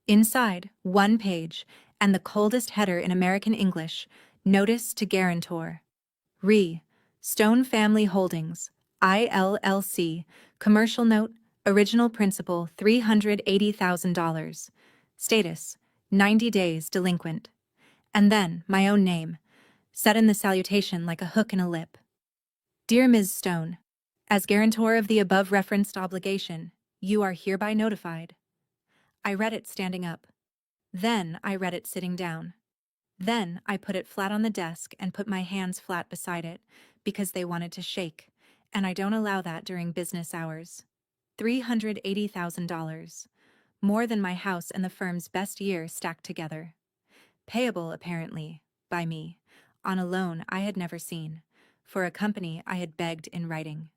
Inside, 1 page, and the coldest header in American English, Notice to Guarantor. Re. Stone Family Holdings, ILLC, Commercial Note, Original Principal $380,000. Status, 90 days delinquent. And then, my own name, set in the salutation like a hook in a lip. Dear Ms. Stone, as guarantor of the above-referenced obligation, you are hereby notified. I read it standing up. Then I read it sitting down. Then I put it flat on the desk and put my hands flat beside it, because they wanted to shake, and I don't allow that during business hours. $380,000. More than my house and the firm's best year stacked together. Payable, apparently, by me, on a loan I had never seen, for a company I had begged in writing.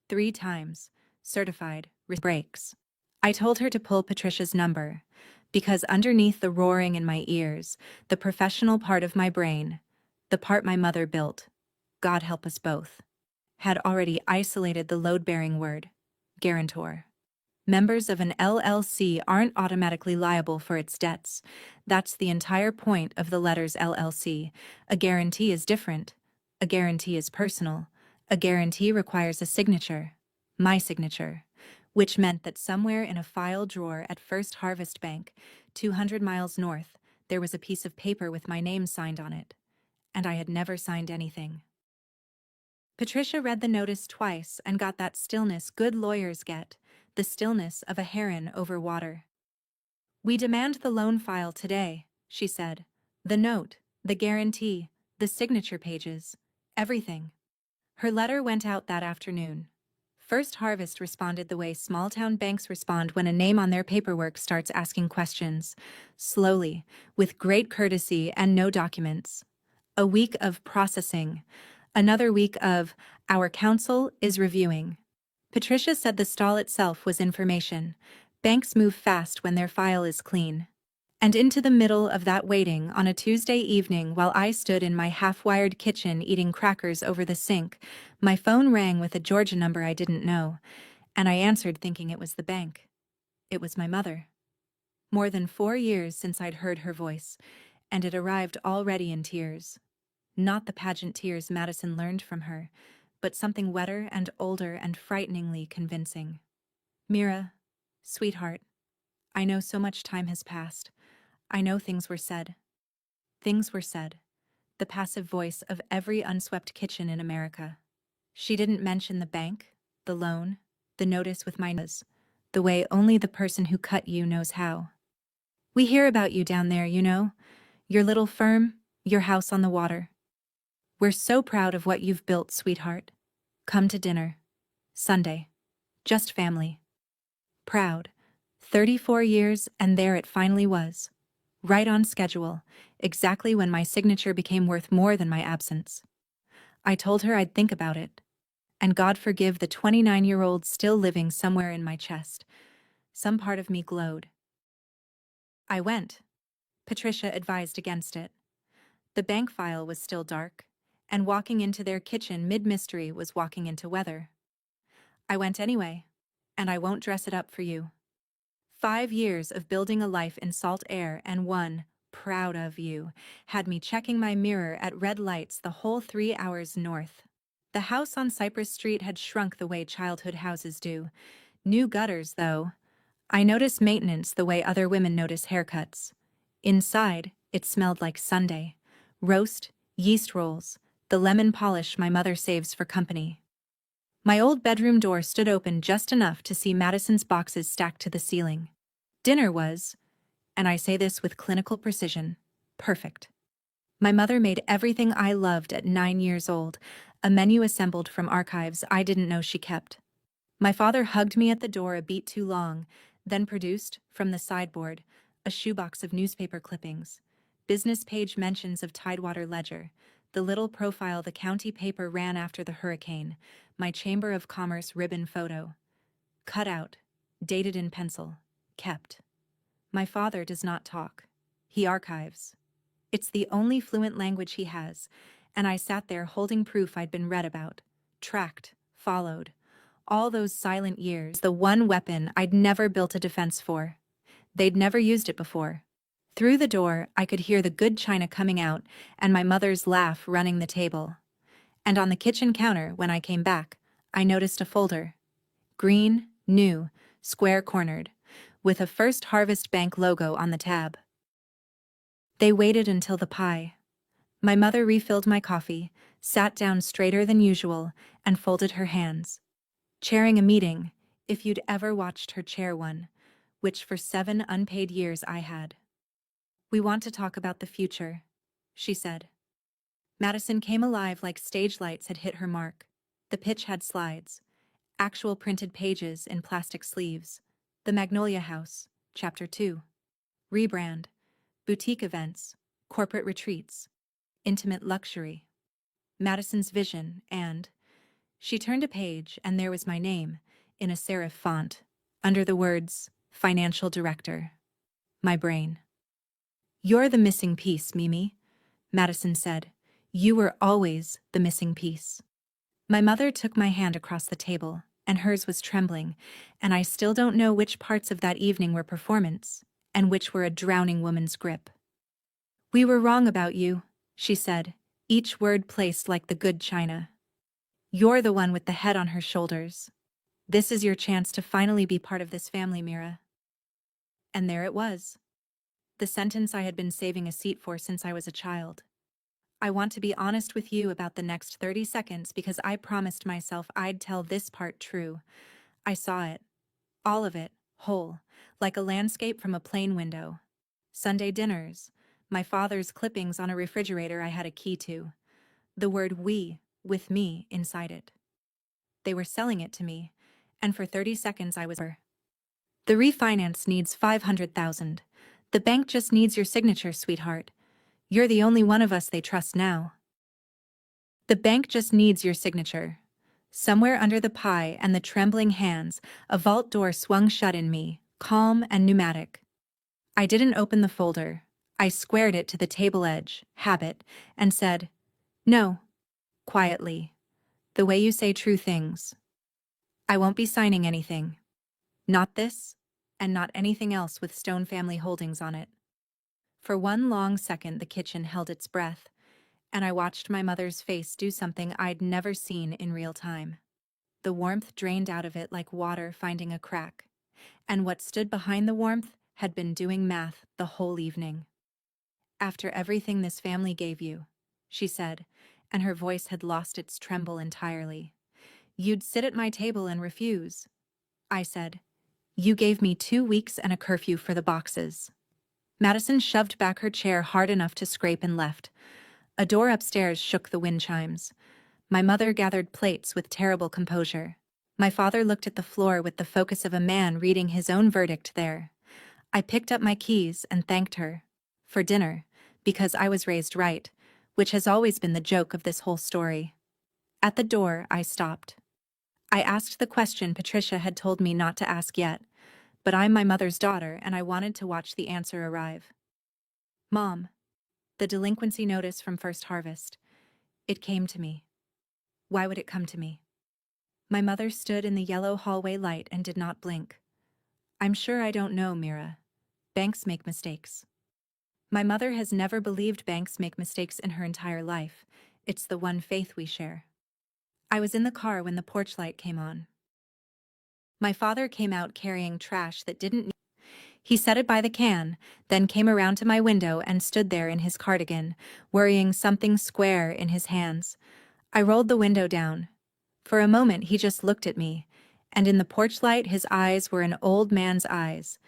3 times, certified, breaks. I told her to pull Patricia's number, because underneath the roaring in my ears, the professional part of my brain, the part my mother built, God help us both, had already isolated the load-bearing word, guarantor. Members of an LLC aren't automatically liable for its debts. That's the entire point of the letters LLC. A guarantee is different. A guarantee is personal. A guarantee requires a signature. My signature. Which meant that somewhere in a file drawer at First Harvest Bank, 200 miles north, there was a piece of paper with my name signed on it. And I had never signed anything. Patricia read the notice twice and got that stillness good lawyers get, the stillness of a heron over water. We demand the loan file today, she said. The note, The guarantee, the signature pages, everything. Her letter went out that afternoon. First Harvest responded the way small-town banks respond when a name on their paperwork starts asking questions. Slowly, with great courtesy and no documents. A week of processing. Another week of, our counsel is reviewing. Patricia said the stall itself was information. Banks move fast when their file is clean. And into the middle of that waiting on a Tuesday evening while I stood in my half-wired kitchen eating crackers over the sink, my phone rang with a Georgia number I didn't know, and I answered thinking it was the bank. It was my mother. More than 4 years since I'd heard her voice, and it arrived already in tears. Not the pageant tears Madison learned from her, but something wetter and older and frighteningly convincing. Mira, sweetheart, I know so much time has passed. I know things were said. Things were said. The passive voice of every unswept kitchen in America. She didn't mention the bank, the loan, the notice with my nose, the way only the person who cut you knows how. We hear about you down there, you know, your little firm, your house on the water. We're so proud of what you've built, sweetheart. Come to dinner. Sunday. Just family. Proud. 34 years, and there it finally was. Right on schedule, exactly when my signature became worth more than my absence. I told her I'd think about it. And God forgive the 29-year-old still living somewhere in my chest. Some part of me glowed. I went. Patricia advised against it. The bank file was still dark, and walking into their kitchen mid-mystery was walking into weather. I went anyway, and I won't dress it up for you. 5 years of building a life in salt air and one, proud of you, had me checking my mirror at red lights the whole 3 hours north. The house on Cypress Street had shrunk the way childhood houses do. New gutters, though. I noticed maintenance the way other women notice haircuts. Inside, it smelled like Sunday. Roast, yeast rolls, the lemon polish my mother saves for company. My old bedroom door stood open just enough to see Madison's boxes stacked to the ceiling. Dinner was, and I say this with clinical precision, perfect. My mother made everything I loved at 9 years old, a menu assembled from archives I didn't know she kept. My father hugged me at the door a beat too long, then produced, from the sideboard, a shoebox of newspaper clippings, business page mentions of Tidewater Ledger, the little profile the county paper ran after the hurricane, my Chamber of Commerce ribbon photo. Cut out, dated in pencil, kept. My father does not talk. He archives. It's the only fluent language he has, and I sat there holding proof I'd been read about, tracked, followed. All those silent years, the one weapon I'd never built a defense for. They'd never used it before. Through the door, I could hear the good china coming out and my mother's laugh running the table. And on the kitchen counter, when I came back, I noticed a folder. Green, new, square-cornered, with a First Harvest Bank logo on the tab. They waited until the pie. My mother refilled my coffee, sat down straighter than usual, and folded her hands. Chairing a meeting, if you'd ever watched her chair one, which for 7 unpaid years I had. We want to talk about the future, she said. Madison came alive like stage lights had hit her mark. The pitch had slides, actual printed pages in plastic sleeves. The Magnolia House, Chapter 2. Rebrand, boutique events, corporate retreats, intimate luxury. Madison's vision, and she turned a page and there was my name, in a serif font, under the words, Financial Director. My brain. You're the missing piece, Mimi, Madison said. You were always the missing piece. My mother took my hand across the table, and hers was trembling, and I still don't know which parts of that evening were performance, and which were a drowning woman's grip. We were wrong about you, she said, each word placed like the good china. You're the one with the head on her shoulders. This is your chance to finally be part of this family, Mira. And there it was. The sentence I had been saving a seat for since I was a child. I want to be honest with you about the next 30 seconds because I promised myself I'd tell this part true. I saw it. All of it, whole, like a landscape from a plane window. Sunday dinners, my father's clippings on a refrigerator I had a key to. The word "we" with me inside it. They were selling it to me, and for 30 seconds I was The refinance needs 500,000. The bank just needs your signature, sweetheart. You're the only one of us they trust now. The bank just needs your signature. Somewhere under the pie and the trembling hands, a vault door swung shut in me, calm and pneumatic. I didn't open the folder. I squared it to the table edge, habit, and said, "No," quietly, "the way you say true things. I won't be signing anything. Not this, and not anything else with Stone Family Holdings on it." For one long second the kitchen held its breath, and I watched my mother's face do something I'd never seen in real time. The warmth drained out of it like water finding a crack, and what stood behind the warmth had been doing math the whole evening. "After everything this family gave you," she said, and her voice had lost its tremble entirely, "you'd sit at my table and refuse." I said, "You gave me 2 weeks and a curfew for the boxes." Madison shoved back her chair hard enough to scrape and left. A door upstairs shook the wind chimes. My mother gathered plates with terrible composure. My father looked at the floor with the focus of a man reading his own verdict there. I picked up my keys and thanked her. For dinner, because I was raised right, which has always been the joke of this whole story. At the door, I stopped. I asked the question Patricia had told me not to ask yet, but I'm my mother's daughter and I wanted to watch the answer arrive. "Mom, the delinquency notice from First Harvest. It came to me." "Why would it come to me?" My mother stood in the yellow hallway light and did not blink. "I'm sure I don't know, Mira. Banks make mistakes." My mother has never believed banks make mistakes in her entire life. It's the one faith we share. I was in the car when the porch light came on. My father came out carrying trash that didn't. He set it by the can, then came around to my window and stood there in his cardigan, worrying something square in his hands. I rolled the window down. For a moment he just looked at me, and in the porch light his eyes were an old man's eyes,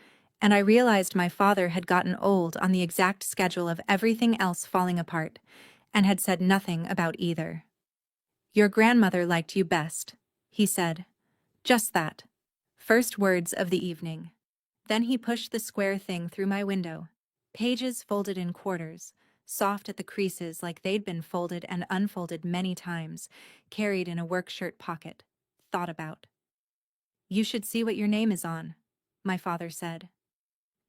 and I realized my father had gotten old on the exact schedule of everything else falling apart, and had said nothing about either. "Your grandmother liked you best," he said. Just that. First words of the evening. Then he pushed the square thing through my window. Pages folded in quarters, soft at the creases like they'd been folded and unfolded many times, carried in a work shirt pocket. Thought about. "You should see what your name is on," my father said.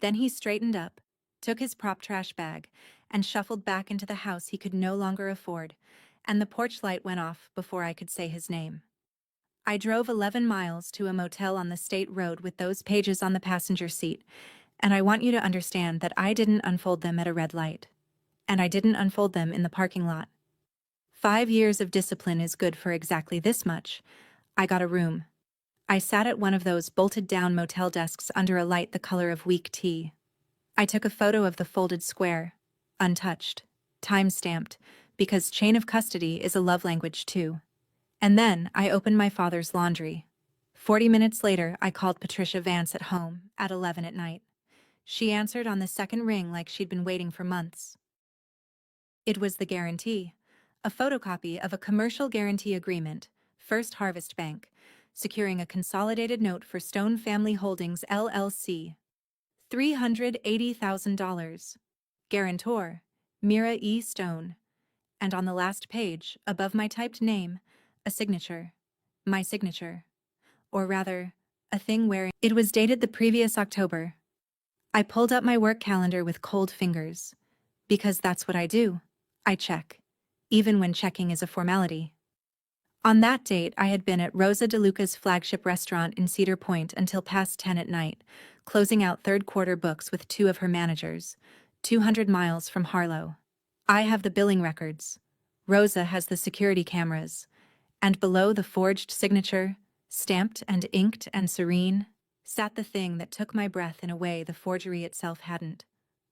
Then he straightened up, took his prop trash bag, and shuffled back into the house he could no longer afford, and the porch light went off before I could say his name. I drove 11 miles to a motel on the state road with those pages on the passenger seat, and I want you to understand that I didn't unfold them at a red light. And I didn't unfold them in the parking lot. 5 years of discipline is good for exactly this much. I got a room. I sat at one of those bolted-down motel desks under a light the color of weak tea. I took a photo of the folded square, untouched, time-stamped, because chain of custody is a love language too. And then I opened my father's laundry. 40 minutes later, I called Patricia Vance at home at 11 at night. She answered on the second ring like she'd been waiting for months. It was the guarantee, a photocopy of a commercial guarantee agreement, First Harvest Bank, securing a consolidated note for Stone Family Holdings LLC. $380,000. Guarantor, Mira E. Stone. And on the last page, above my typed name, a signature. My signature. Or rather, a thing wearing. It was dated the previous October. I pulled up my work calendar with cold fingers. Because that's what I do. I check. Even when checking is a formality. On that date, I had been at Rosa DeLuca's flagship restaurant in Cedar Point until past 10 at night, closing out third-quarter books with 2 of her managers, 200 miles from Harlow. I have the billing records. Rosa has the security cameras. And below the forged signature, stamped and inked and serene, sat the thing that took my breath in a way the forgery itself hadn't.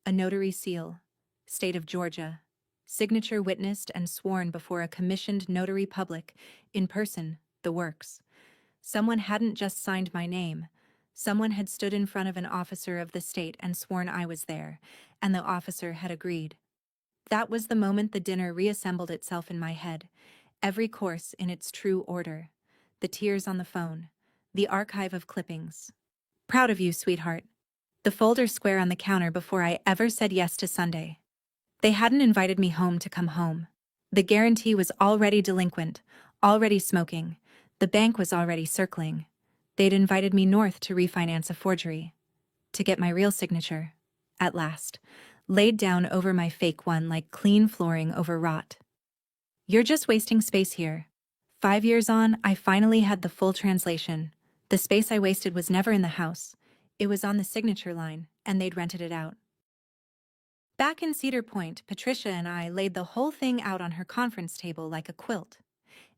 A notary seal. State of Georgia. Signature witnessed and sworn before a commissioned notary public, in person, the works. Someone hadn't just signed my name. Someone had stood in front of an officer of the state and sworn I was there, and the officer had agreed. That was the moment the dinner reassembled itself in my head, every course in its true order. The tears on the phone, the archive of clippings. Proud of you, sweetheart. The folder square on the counter before I ever said yes to Sunday. They hadn't invited me home to come home. The guarantee was already delinquent, already smoking. The bank was already circling. They'd invited me north to refinance a forgery. To get my real signature. At last. Laid down over my fake one like clean flooring over rot. You're just wasting space here. 5 years on, I finally had the full translation. The space I wasted was never in the house. It was on the signature line, and they'd rented it out. Back in Cedar Point, Patricia and I laid the whole thing out on her conference table like a quilt.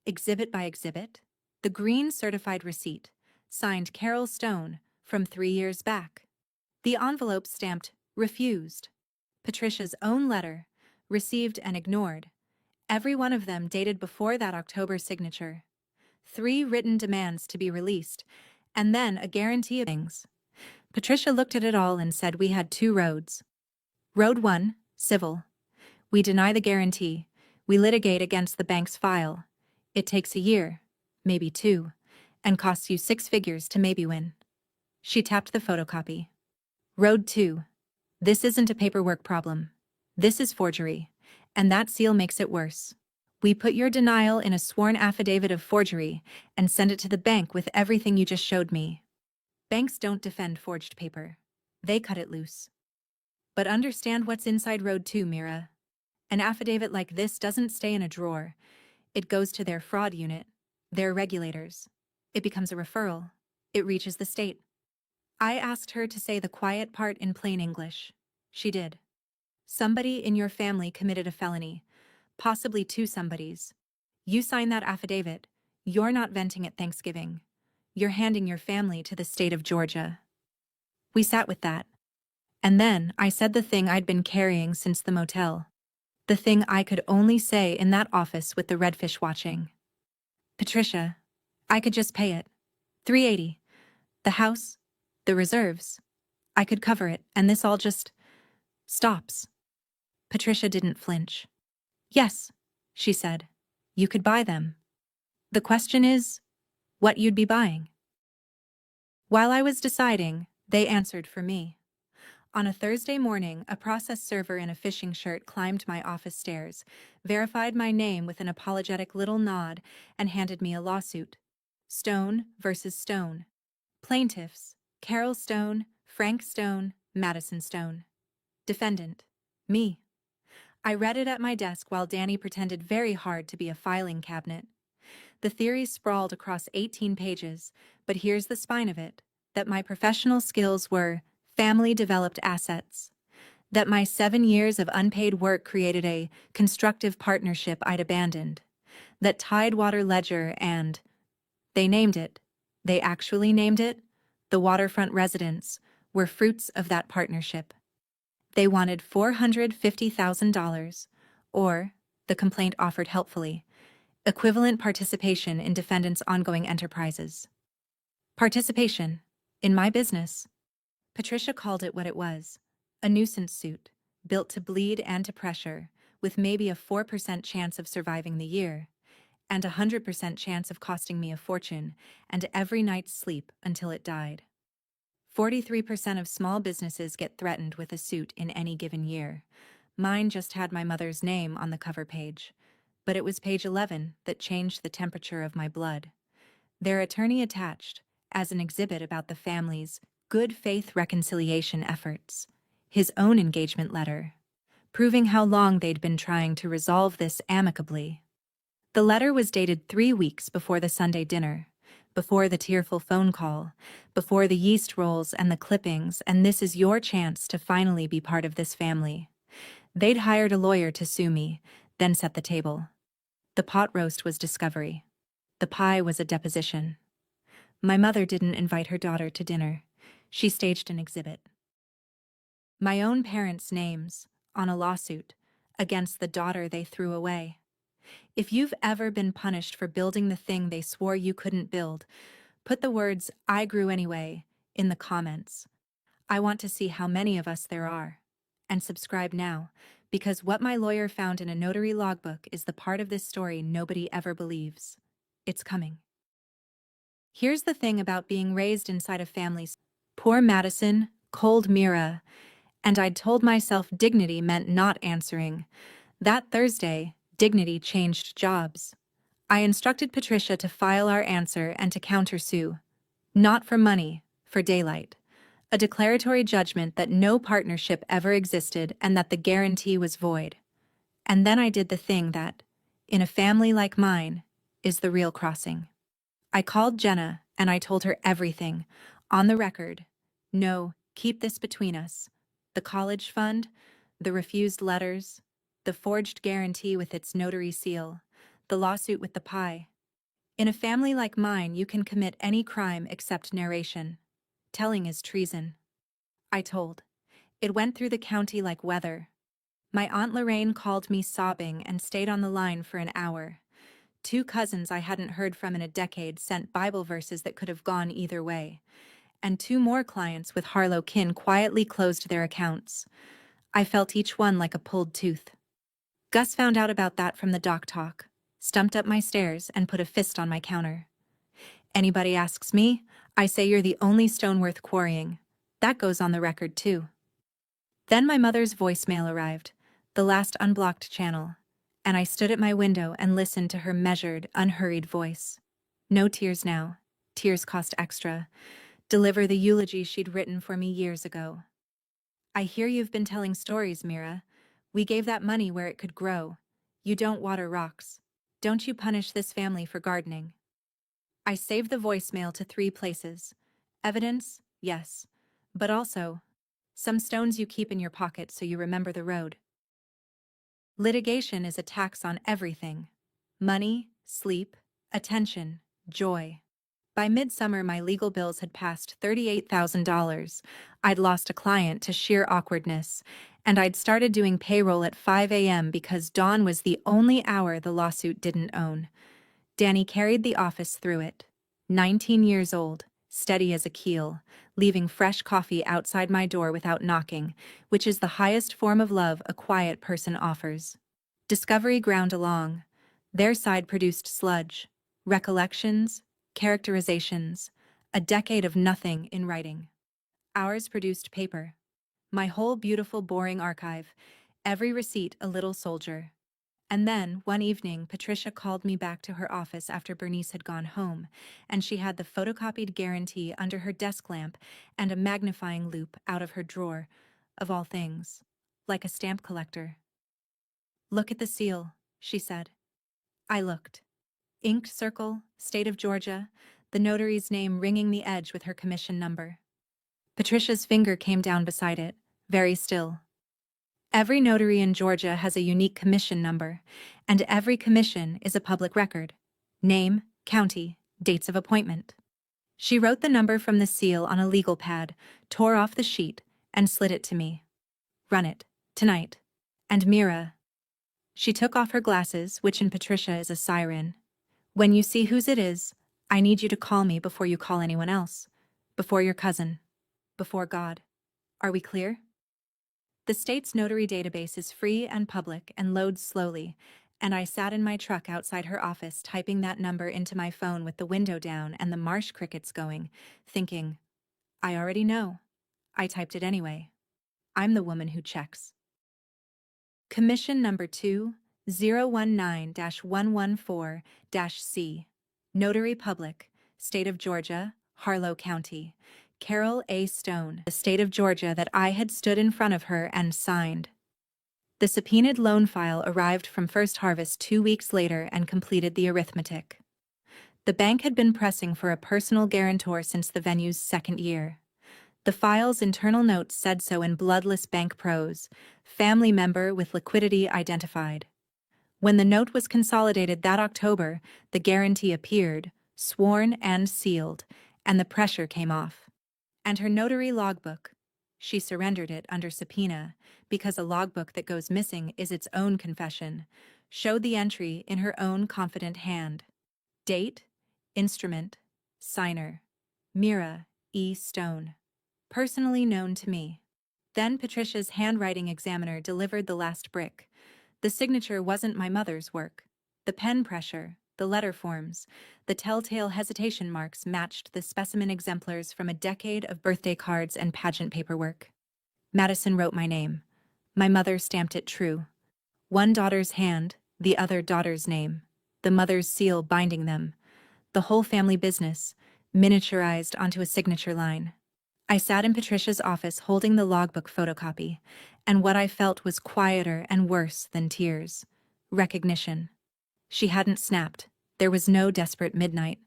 Exhibit by exhibit. The green certified receipt, signed Carol Stone, from 3 years back. The envelope stamped, refused. Patricia's own letter, received and ignored. Every one of them dated before that October signature. 3 written demands to be released, and then a guarantee of things. Patricia looked at it all and said we had 2 roads. Road 1, civil. We deny the guarantee. We litigate against the bank's file. It takes a year, maybe 2, and costs you 6 figures to maybe win. She tapped the photocopy. Road 2. This isn't a paperwork problem. This is forgery, and that seal makes it worse. We put your denial in a sworn affidavit of forgery and send it to the bank with everything you just showed me. Banks don't defend forged paper. They cut it loose. But understand what's inside Road 2, Mira. An affidavit like this doesn't stay in a drawer. It goes to their fraud unit, their regulators. It becomes a referral. It reaches the state. I asked her to say the quiet part in plain English. She did. Somebody in your family committed a felony, possibly 2 somebodies. You sign that affidavit. You're not venting at Thanksgiving. You're handing your family to the state of Georgia. We sat with that. And then I said the thing I'd been carrying since the motel. The thing I could only say in that office with the redfish watching. Patricia, I could just pay it. $380. The house, the reserves. I could cover it, and this all just stops. Patricia didn't flinch. Yes, she said. You could buy them. The question is, what you'd be buying. While I was deciding, they answered for me. On a Thursday morning, a process server in a fishing shirt climbed my office stairs, verified my name with an apologetic little nod, and handed me a lawsuit. Stone versus Stone. Plaintiffs: Carol Stone, Frank Stone, Madison Stone. Defendant: me. I read it at my desk while Danny pretended very hard to be a filing cabinet. The theory sprawled across 18 pages, but here's the spine of it: that my professional skills were family-developed assets, that my 7 years of unpaid work created a constructive partnership I'd abandoned, that Tidewater Ledger and, they named it, they actually named it, the waterfront residents, were fruits of that partnership. They wanted $450,000, or, the complaint offered helpfully, equivalent participation in defendants' ongoing enterprises. Participation, in my business. Patricia called it what it was: a nuisance suit, built to bleed and to pressure, with maybe a 4% chance of surviving the year, and a 100% chance of costing me a fortune and every night's sleep until it died. 43% of small businesses get threatened with a suit in any given year. Mine just had my mother's name on the cover page, but it was page 11 that changed the temperature of my blood. Their attorney attached, as an exhibit about the family's good faith reconciliation efforts, his own engagement letter, proving how long they'd been trying to resolve this amicably. The letter was dated 3 weeks before the Sunday dinner, before the tearful phone call, before the yeast rolls and the clippings, and this is your chance to finally be part of this family. They'd hired a lawyer to sue me, then set the table. The pot roast was discovery. The pie was a deposition. My mother didn't invite her daughter to dinner. She staged an exhibit. My own parents' names, on a lawsuit, against the daughter they threw away. If you've ever been punished for building the thing they swore you couldn't build, put the words "I grew anyway" in the comments. I want to see how many of us there are. And subscribe now, because what my lawyer found in a notary logbook is the part of this story nobody ever believes. It's coming. Here's the thing about being raised inside a family. Poor Madison, cold Mira, and I'd told myself dignity meant not answering. That Thursday, dignity changed jobs. I instructed Patricia to file our answer and to countersue. Not for money, for daylight. A declaratory judgment that no partnership ever existed and that the guarantee was void. And then I did the thing that, in a family like mine, is the real crossing. I called Jenna and I told her everything, on the record. No, keep this between us. The college fund, the refused letters, the forged guarantee with its notary seal, the lawsuit with the pie. In a family like mine, you can commit any crime except narration. Telling is treason. I told. It went through the county like weather. My Aunt Lorraine called me sobbing and stayed on the line for an hour. 2 cousins I hadn't heard from in a decade sent Bible verses that could have gone either way. And 2 more clients with Harlow kin quietly closed their accounts. I felt each one like a pulled tooth. Gus found out about that from the doc talk, stumped up my stairs and put a fist on my counter. Anybody asks me, I say you're the only stone worth quarrying. That goes on the record too. Then my mother's voicemail arrived, the last unblocked channel, and I stood at my window and listened to her measured, unhurried voice. No tears now. Tears cost extra. Deliver the eulogy she'd written for me years ago. I hear you've been telling stories, Mira. We gave that money where it could grow. You don't water rocks. Don't you punish this family for gardening. I saved the voicemail to 3 places. Evidence, yes. But also, some stones you keep in your pocket so you remember the road. Litigation is a tax on everything. Money, sleep, attention, joy. By midsummer, my legal bills had passed $38,000. I'd lost a client to sheer awkwardness, and I'd started doing payroll at 5 a.m. because dawn was the only hour the lawsuit didn't own. Danny carried the office through it. 19 years old, steady as a keel, leaving fresh coffee outside my door without knocking, which is the highest form of love a quiet person offers. Discovery ground along. Their side produced sludge, recollections, characterizations, a decade of nothing in writing. Ours produced paper. My whole beautiful boring archive, every receipt a little soldier. And then, one evening, Patricia called me back to her office after Bernice had gone home, and she had the photocopied guarantee under her desk lamp and a magnifying loupe out of her drawer, of all things, like a stamp collector. "Look at the seal," she said. I looked. Inked circle, State of Georgia, the notary's name ringing the edge with her commission number. Patricia's finger came down beside it, very still. Every notary in Georgia has a unique commission number, and every commission is a public record. Name, county, dates of appointment. She wrote the number from the seal on a legal pad, tore off the sheet, and slid it to me. "Run it, tonight." And Mira. She took off her glasses, which in Patricia is a siren. "When you see whose it is, I need you to call me before you call anyone else. Before your cousin. Before God. Are we clear?" The state's notary database is free and public and loads slowly, and I sat in my truck outside her office typing that number into my phone with the window down and the marsh crickets going, thinking, I already know. I typed it anyway. I'm the woman who checks. Commission number 2019-114-C. Notary Public, State of Georgia, Harlow County. Carol A. Stone, the state of Georgia that I had stood in front of her and signed. The subpoenaed loan file arrived from First Harvest 2 weeks later and completed the arithmetic. The bank had been pressing for a personal guarantor since the venue's 2nd year. The file's internal notes said so in bloodless bank prose, family member with liquidity identified. When the note was consolidated that October, the guarantee appeared, sworn and sealed, and the pressure came off. And her notary logbook. She surrendered it under subpoena, because a logbook that goes missing is its own confession, showed the entry in her own confident hand. Date, instrument, signer, Mira, E. Stone. Personally known to me. Then Patricia's handwriting examiner delivered the last brick. The signature wasn't my mother's work. The pen pressure, the letter forms, the telltale hesitation marks matched the specimen exemplars from a decade of birthday cards and pageant paperwork. Madison wrote my name. My mother stamped it true. One daughter's hand, the other daughter's name. The mother's seal binding them. The whole family business, miniaturized onto a signature line. I sat in Patricia's office holding the logbook photocopy, and what I felt was quieter and worse than tears. Recognition. She hadn't snapped. There was no desperate midnight.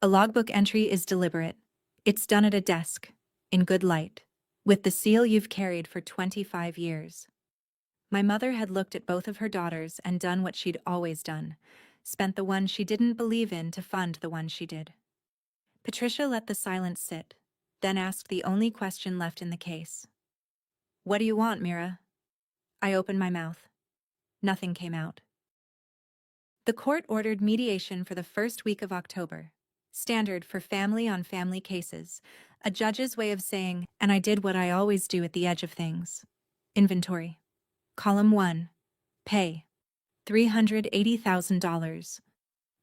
A logbook entry is deliberate. It's done at a desk, in good light, with the seal you've carried for 25 years. My mother had looked at both of her daughters and done what she'd always done, spent the one she didn't believe in to fund the one she did. Patricia let the silence sit, then asked the only question left in the case. "What do you want, Mira?" I opened my mouth. Nothing came out. The court ordered mediation for the first week of October. Standard for family-on-family cases, a judge's way of saying, and I did what I always do at the edge of things. Inventory. Column 1. Pay. $380,000.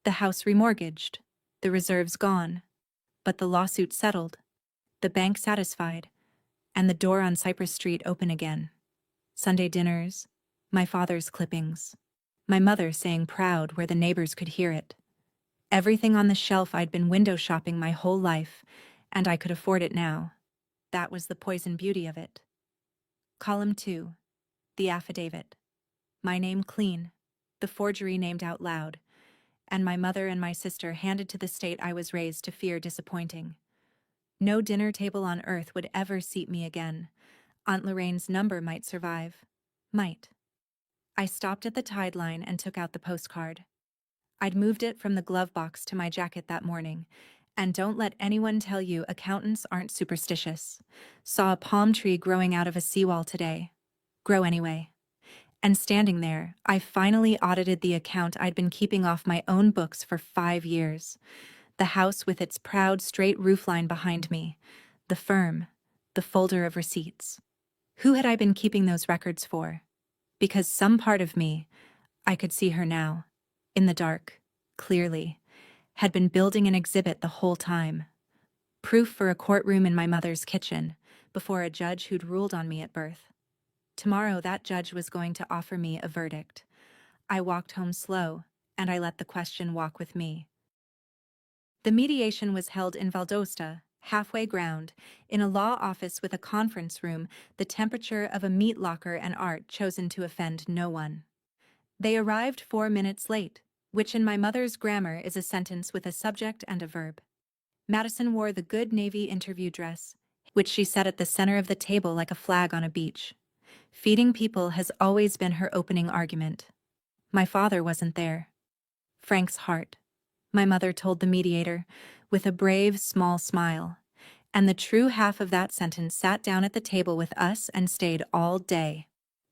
The house remortgaged. The reserves gone. But the lawsuit settled. The bank satisfied. And the door on Cypress Street open again. Sunday dinners. My father's clippings. My mother saying proud where the neighbors could hear it. Everything on the shelf I'd been window shopping my whole life, and I could afford it now. That was the poison beauty of it. Column 2. The affidavit. My name clean. The forgery named out loud. And my mother and my sister handed to the state I was raised to fear disappointing. No dinner table on earth would ever seat me again. Aunt Lorraine's number might survive. Might. I stopped at the tide line and took out the postcard. I'd moved it from the glove box to my jacket that morning, and don't let anyone tell you accountants aren't superstitious. Saw a palm tree growing out of a seawall today. Grow anyway. And standing there, I finally audited the account I'd been keeping off my own books for 5 years. The house with its proud straight roofline behind me. The firm. The folder of receipts. Who had I been keeping those records for? Because some part of me, I could see her now, in the dark, clearly, had been building an exhibit the whole time. Proof for a courtroom in my mother's kitchen, before a judge who'd ruled on me at birth. Tomorrow that judge was going to offer me a verdict. I walked home slow, and I let the question walk with me. The mediation was held in Valdosta, halfway ground, in a law office with a conference room, the temperature of a meat locker and art chosen to offend no one. They arrived 4 minutes late, which in my mother's grammar is a sentence with a subject and a verb. Madison wore the good Navy interview dress, which she set at the center of the table like a flag on a beach. Feeding people has always been her opening argument. My father wasn't there. Frank's heart. My mother told the mediator, with a brave, small smile. And the true half of that sentence sat down at the table with us and stayed all day.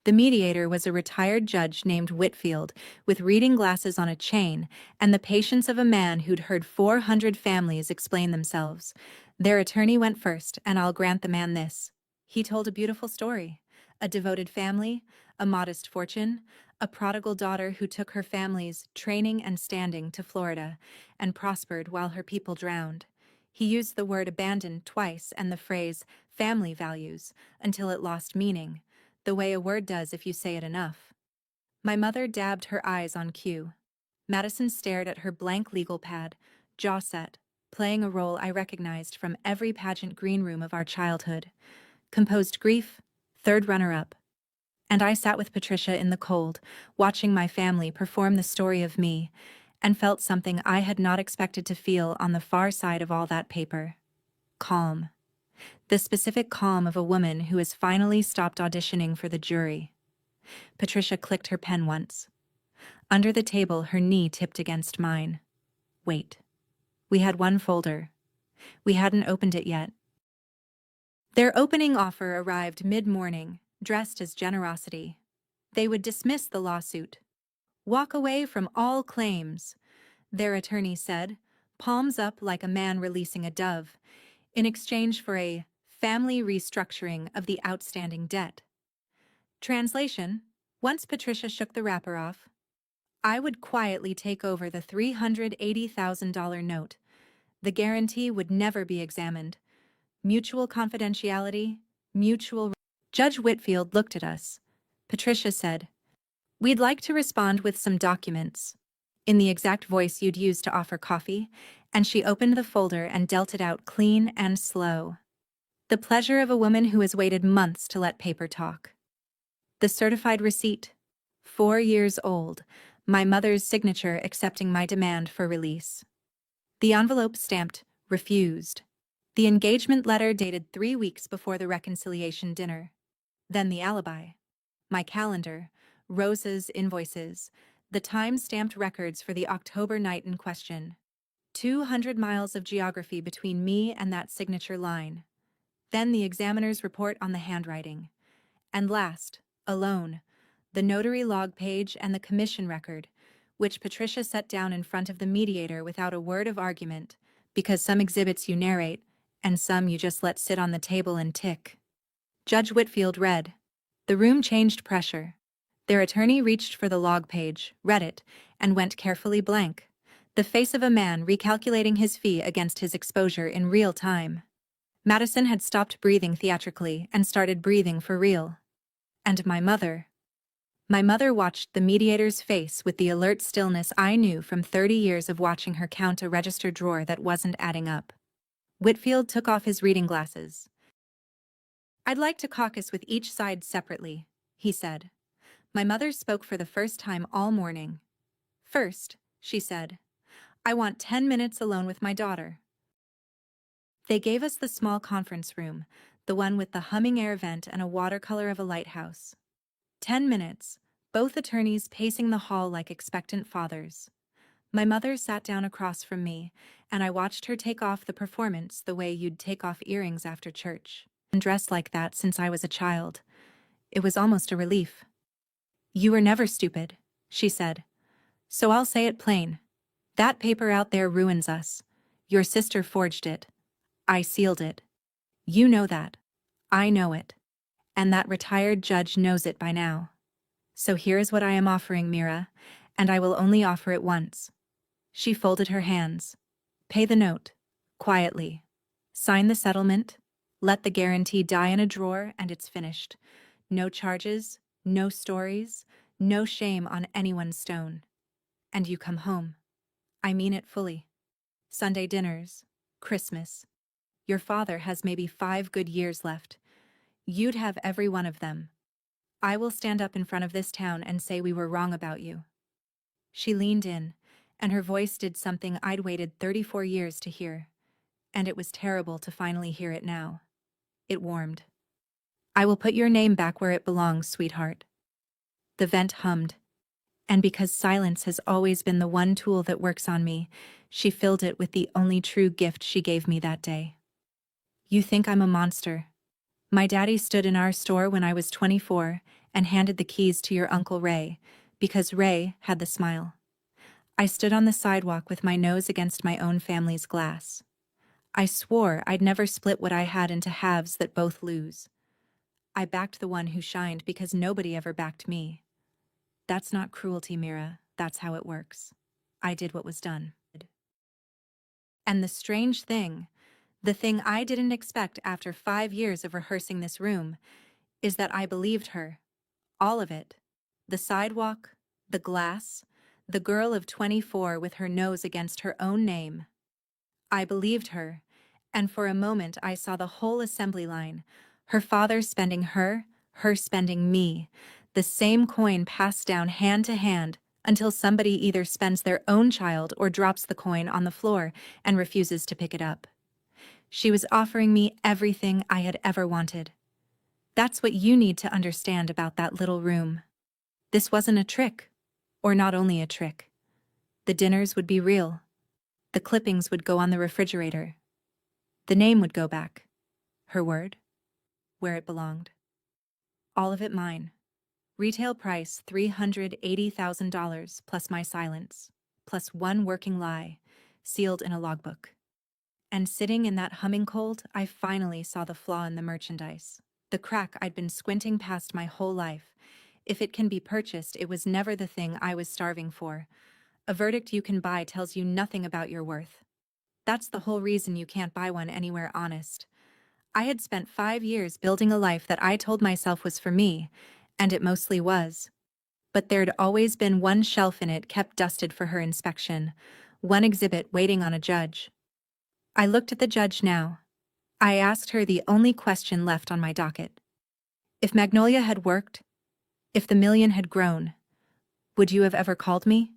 The mediator was a retired judge named Whitfield, with reading glasses on a chain, and the patience of a man who'd heard 400 families explain themselves. Their attorney went first, and I'll grant the man this. He told a beautiful story. A devoted family, a modest fortune, a prodigal daughter who took her family's training and standing to Florida, and prospered while her people drowned. He used the word abandoned twice and the phrase family values until it lost meaning, the way a word does if you say it enough. My mother dabbed her eyes on cue. Madison stared at her blank legal pad, jaw set, playing a role I recognized from every pageant green room of our childhood. Composed grief, third runner-up. And I sat with Patricia in the cold, watching my family perform the story of me, and felt something I had not expected to feel on the far side of all that paper. Calm. The specific calm of a woman who has finally stopped auditioning for the jury. Patricia clicked her pen once. Under the table, her knee tipped against mine. Wait. We had one folder. We hadn't opened it yet. Their opening offer arrived mid-morning, dressed as generosity. They would dismiss the lawsuit. Walk away from all claims, their attorney said, palms up like a man releasing a dove. in exchange for a family restructuring of the outstanding debt. Translation: once Patricia shook the wrapper off, I would quietly take over the $380,000 note. The guarantee would never be examined. Mutual confidentiality, mutual. Judge Whitfield looked at us. Patricia said, "We'd like to respond with some documents," in the exact voice you'd use to offer coffee, and she opened the folder and dealt it out clean and slow. The pleasure of a woman who has waited months to let paper talk. The certified receipt, 4 years old, my mother's signature accepting my demand for release. The envelope stamped, "Refused." The engagement letter dated 3 weeks before the reconciliation dinner. Then the alibi. My calendar, Rosa's invoices, the time-stamped records for the October night in question. 200 miles of geography between me and that signature line. Then the examiner's report on the handwriting. And last, alone, the notary log page and the commission record, which Patricia set down in front of the mediator without a word of argument, because some exhibits you narrate, and some you just let sit on the table and tick. Judge Whitfield read. The room changed pressure. Their attorney reached for the log page, read it, and went carefully blank. The face of a man recalculating his fee against his exposure in real time. Madison had stopped breathing theatrically and started breathing for real. And my mother. My mother watched the mediator's face with the alert stillness I knew from 30 years of watching her count a register drawer that wasn't adding up. Whitfield took off his reading glasses. I'd like to caucus with each side separately, he said. My mother spoke for the first time all morning. First, she said, I want 10 minutes alone with my daughter. They gave us the small conference room, the one with the humming air vent and a watercolor of a lighthouse. 10 minutes, both attorneys pacing the hall like expectant fathers. My mother sat down across from me, and I watched her take off the performance the way you'd take off earrings after church. And dressed like that since I was a child. It was almost a relief. You were never stupid, she said. So I'll say it plain. That paper out there ruins us. Your sister forged it. I sealed it. You know that. I know it. And that retired judge knows it by now. So here is what I am offering, Mira, and I will only offer it once. She folded her hands. Pay the note. Quietly. Sign the settlement. Let the guarantee die in a drawer and it's finished. No charges, no stories, no shame on anyone's stone. And you come home. I mean it fully. Sunday dinners, Christmas. Your father has maybe 5 good years left. You'd have every one of them. I will stand up in front of this town and say we were wrong about you. She leaned in, and her voice did something I'd waited 34 years to hear. And it was terrible to finally hear it now. It warmed. I will put your name back where it belongs, sweetheart. The vent hummed. And because silence has always been the one tool that works on me, she filled it with the only true gift she gave me that day. You think I'm a monster. My daddy stood in our store when I was 24 and handed the keys to your Uncle Ray, because Ray had the smile. I stood on the sidewalk with my nose against my own family's glass. I swore I'd never split what I had into halves that both lose. I backed the one who shined because nobody ever backed me. That's not cruelty, Mira. That's how it works. I did what was done. And the strange thing, the thing I didn't expect after 5 years of rehearsing this room, is that I believed her. All of it. The sidewalk, the glass, the girl of 24 with her nose against her own name. I believed her, and for a moment I saw the whole assembly line, her father spending her spending me, the same coin passed down hand to hand until somebody either spends their own child or drops the coin on the floor and refuses to pick it up. She was offering me everything I had ever wanted. That's what you need to understand about that little room. This wasn't a trick, or not only a trick. The dinners would be real. The clippings would go on the refrigerator. The name would go back. Her word, where it belonged. All of it mine. Retail price $380,000 plus my silence, plus one working lie, sealed in a logbook. And sitting in that humming cold, I finally saw the flaw in the merchandise. The crack I'd been squinting past my whole life. If it can be purchased, it was never the thing I was starving for. A verdict you can buy tells you nothing about your worth. That's the whole reason you can't buy one anywhere honest. I had spent 5 years building a life that I told myself was for me, and it mostly was. But there'd always been one shelf in it kept dusted for her inspection, one exhibit waiting on a judge. I looked at the judge now. I asked her the only question left on my docket. If Magnolia had worked, if the million had grown, would you have ever called me?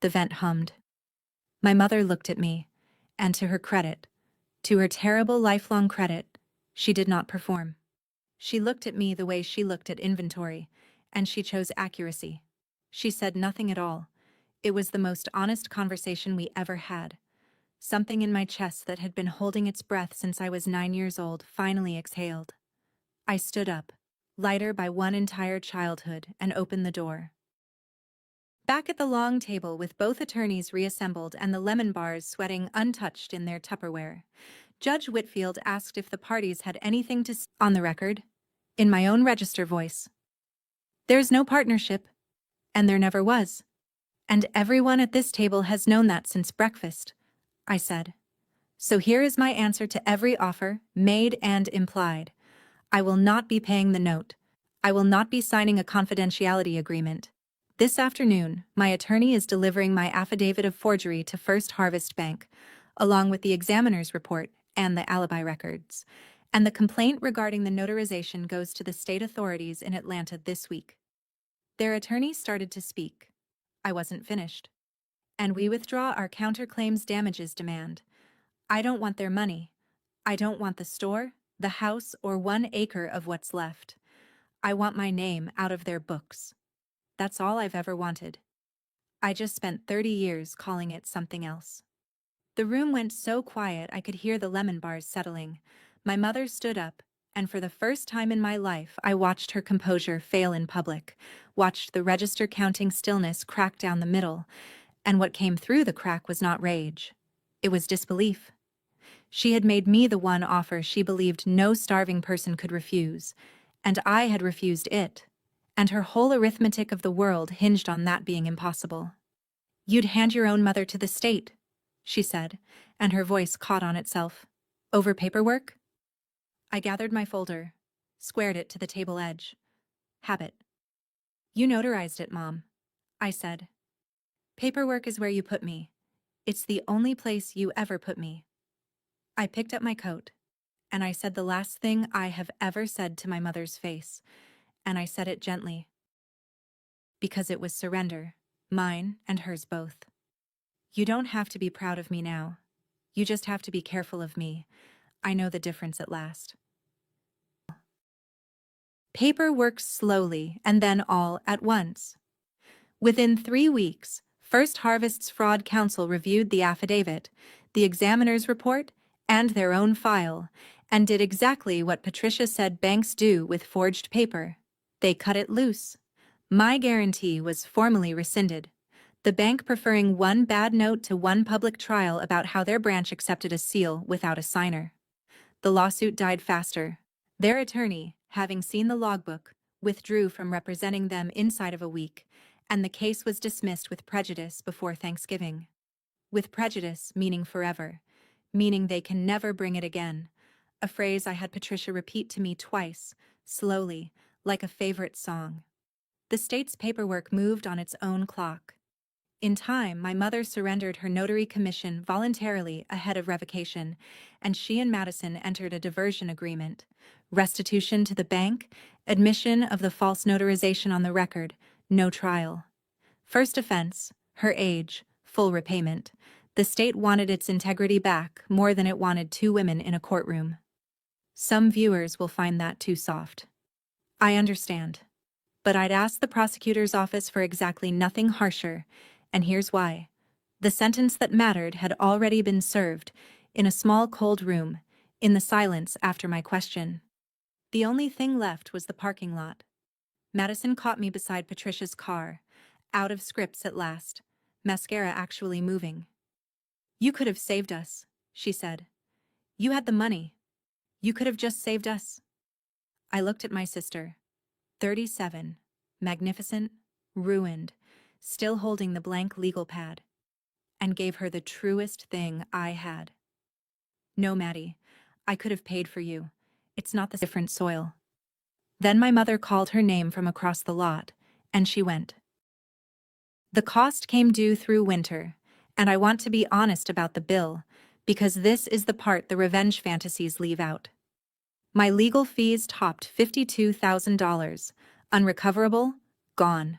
The vent hummed. My mother looked at me, and to her credit, to her terrible lifelong credit, she did not perform. She looked at me the way she looked at inventory, and she chose accuracy. She said nothing at all. It was the most honest conversation we ever had. Something in my chest that had been holding its breath since I was 9 years old finally exhaled. I stood up, lighter by one entire childhood, and opened the door. Back at the long table with both attorneys reassembled and the lemon bars sweating untouched in their Tupperware, Judge Whitfield asked if the parties had anything to say on the record, in my own register voice. There's no partnership, and there never was. And everyone at this table has known that since breakfast, I said. So here is my answer to every offer, made and implied. I will not be paying the note. I will not be signing a confidentiality agreement. This afternoon, my attorney is delivering my affidavit of forgery to First Harvest Bank, along with the examiner's report and the alibi records. And the complaint regarding the notarization goes to the state authorities in Atlanta this week. Their attorney started to speak. I wasn't finished. And we withdraw our counterclaims damages demand. I don't want their money. I don't want the store, the house, or 1 acre of what's left. I want my name out of their books. That's all I've ever wanted. I just spent 30 years calling it something else. The room went so quiet I could hear the lemon bars settling. My mother stood up, and for the first time in my life I watched her composure fail in public, watched the register counting stillness crack down the middle, and what came through the crack was not rage. It was disbelief. She had made me the one offer she believed no starving person could refuse, and I had refused it, and her whole arithmetic of the world hinged on that being impossible. You'd hand your own mother to the state, she said, and her voice caught on itself. Over paperwork? I gathered my folder, squared it to the table edge. Habit. You notarized it, Mom, I said. Paperwork is where you put me. It's the only place you ever put me. I picked up my coat, and I said the last thing I have ever said to my mother's face, and I said it gently. Because it was surrender, mine and hers both. You don't have to be proud of me now. You just have to be careful of me. I know the difference at last. Paper works slowly and then all at once. Within 3 weeks, First Harvest's Fraud Counsel reviewed the affidavit, the examiner's report, and their own file, and did exactly what Patricia said banks do with forged paper. They cut it loose. My guarantee was formally rescinded, the bank preferring one bad note to one public trial about how their branch accepted a seal without a signer. The lawsuit died faster. Their attorney, having seen the logbook, withdrew from representing them inside of a week, and the case was dismissed with prejudice before Thanksgiving. With prejudice meaning forever, meaning they can never bring it again, a phrase I had Patricia repeat to me twice, slowly, like a favorite song. The state's paperwork moved on its own clock. In time, my mother surrendered her notary commission voluntarily ahead of revocation, and she and Madison entered a diversion agreement. Restitution to the bank, admission of the false notarization on the record, no trial. First offense, her age, full repayment. The state wanted its integrity back more than it wanted 2 women in a courtroom. Some viewers will find that too soft. I understand. But I'd asked the prosecutor's office for exactly nothing harsher, and here's why. The sentence that mattered had already been served, in a small cold room, in the silence after my question. The only thing left was the parking lot. Madison caught me beside Patricia's car, out of scripts at last, mascara actually moving. You could have saved us, she said. You had the money. You could have just saved us. I looked at my sister, 37, magnificent, ruined, still holding the blank legal pad, and gave her the truest thing I had. No, Maddie, I could have paid for you. It's not the different soil. Then my mother called her name from across the lot, and she went. The cost came due through winter, and I want to be honest about the bill, because this is the part the revenge fantasies leave out. My legal fees topped $52,000, unrecoverable, gone.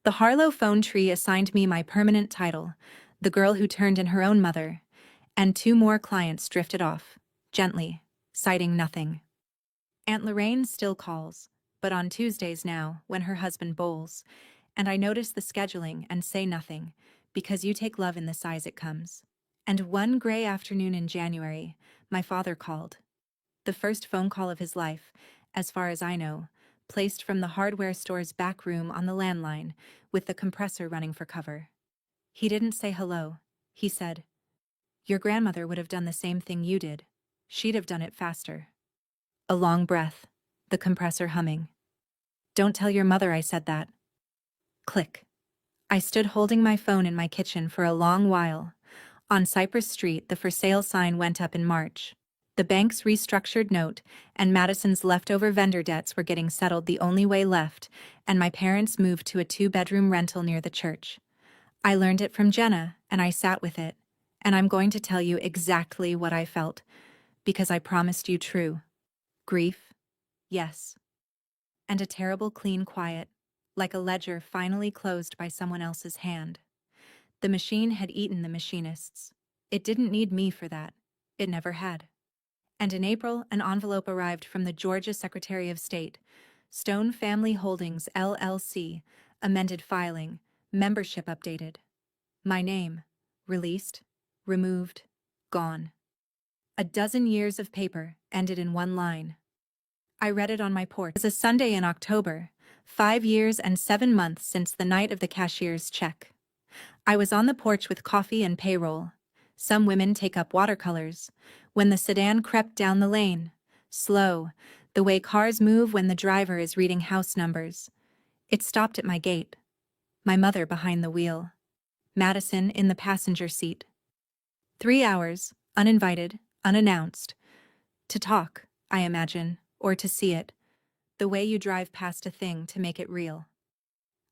The Harlow phone tree assigned me my permanent title, the girl who turned in her own mother, and 2 more clients drifted off, gently, citing nothing. Aunt Lorraine still calls, but on Tuesdays now, when her husband bowls, and I notice the scheduling and say nothing, because you take love in the size it comes. And one gray afternoon in January, my father called. The first phone call of his life, as far as I know, placed from the hardware store's back room on the landline, with the compressor running for cover. He didn't say hello. He said, "Your grandmother would have done the same thing you did. She'd have done it faster." A long breath, the compressor humming. "Don't tell your mother I said that." Click. I stood holding my phone in my kitchen for a long while. On Cypress Street, the for sale sign went up in March. The bank's restructured note and Madison's leftover vendor debts were getting settled the only way left, and my parents moved to a 2-bedroom rental near the church. I learned it from Jenna, and I sat with it, and I'm going to tell you exactly what I felt, because I promised you true. Grief, yes. And a terrible clean quiet, like a ledger finally closed by someone else's hand. The machine had eaten the machinists. It didn't need me for that. It never had. And in April, an envelope arrived from the Georgia Secretary of State. Stone Family Holdings, LLC, amended filing, membership updated. My name, released, removed, gone. A dozen years of paper ended in one line. I read it on my porch. It was a Sunday in October, 5 years and 7 months since the night of the cashier's check. I was on the porch with coffee and payroll. Some women take up watercolors. When the sedan crept down the lane, slow, the way cars move when the driver is reading house numbers. It stopped at my gate. My mother behind the wheel. Madison in the passenger seat. 3 hours, uninvited, unannounced. To talk, I imagine, or to see it. The way you drive past a thing to make it real.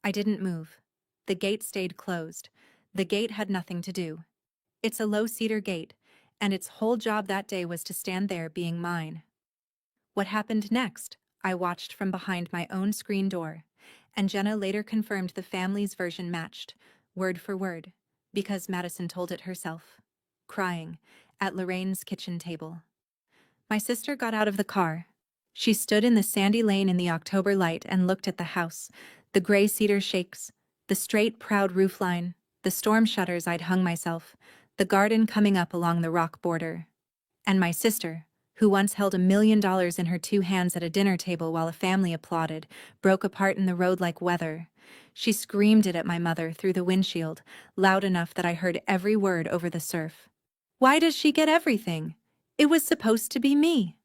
I didn't move. The gate stayed closed. The gate had nothing to do. It's a low-cedar gate, and its whole job that day was to stand there being mine. What happened next? I watched from behind my own screen door, and Jenna later confirmed the family's version matched, word for word, because Madison told it herself. Crying, at Lorraine's kitchen table. My sister got out of the car. She stood in the sandy lane in the October light and looked at the house, the gray cedar shakes, the straight, proud roofline, the storm shutters I'd hung myself, the garden coming up along the rock border. And my sister, who once held $1 million in her 2 hands at a dinner table while a family applauded, broke apart in the road like weather. She screamed it at my mother through the windshield, loud enough that I heard every word over the surf. "Why does she get everything? It was supposed to be me."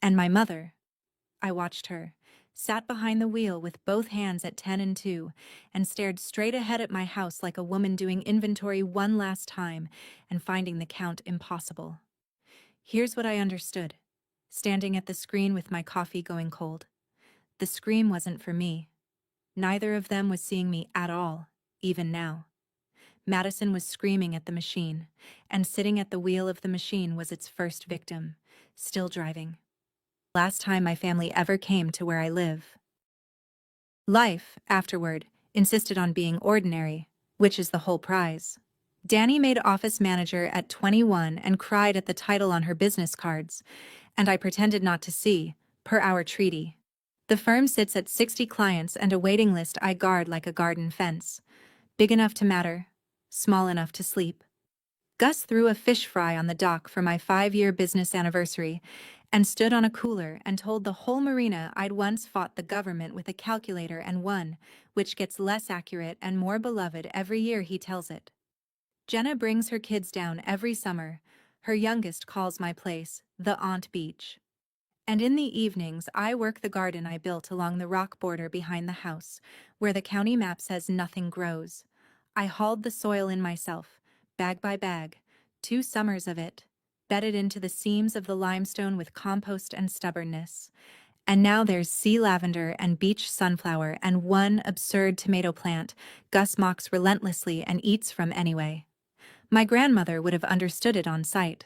And my mother, I watched her, sat behind the wheel with both hands at 10 and 2, and stared straight ahead at my house like a woman doing inventory one last time and finding the count impossible. Here's what I understood, standing at the screen with my coffee going cold. The scream wasn't for me. Neither of them was seeing me at all, even now. Madison was screaming at the machine, and sitting at the wheel of the machine was its first victim, still driving. Last time my family ever came to where I live. Life, afterward, insisted on being ordinary, which is the whole prize. Danny made office manager at 21 and cried at the title on her business cards, and I pretended not to see, per our treaty. The firm sits at 60 clients and a waiting list I guard like a garden fence. Big enough to matter, small enough to sleep. Gus threw a fish fry on the dock for my 5-year business anniversary and stood on a cooler and told the whole marina I'd once fought the government with a calculator and won, which gets less accurate and more beloved every year he tells it. Jenna brings her kids down every summer, Her youngest calls my place the Aunt Beach. And in the evenings, I work the garden I built along the rock border behind the house, where the county map says nothing grows. I hauled the soil in myself, bag by bag, 2 summers of it, bedded into the seams of the limestone with compost and stubbornness. And now there's sea lavender and beach sunflower and one absurd tomato plant Gus mocks relentlessly and eats from anyway. My grandmother would have understood it on sight.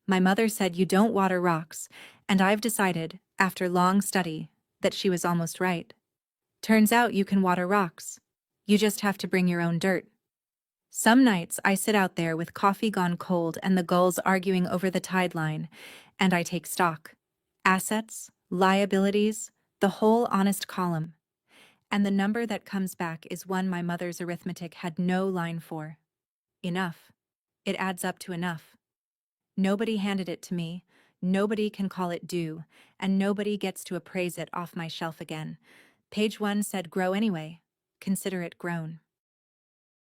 My mother said you don't water rocks, and I've decided, after long study, that she was almost right. Turns out you can water rocks. You just have to bring your own dirt. Some nights I sit out there with coffee gone cold and the gulls arguing over the tide line, and I take stock. Assets, liabilities, the whole honest column. And the number that comes back is one my mother's arithmetic had no line for. Enough. It adds up to enough. Nobody handed it to me, nobody can call it due, and nobody gets to appraise it off my shelf again. Page 1 said grow anyway. Consider it grown.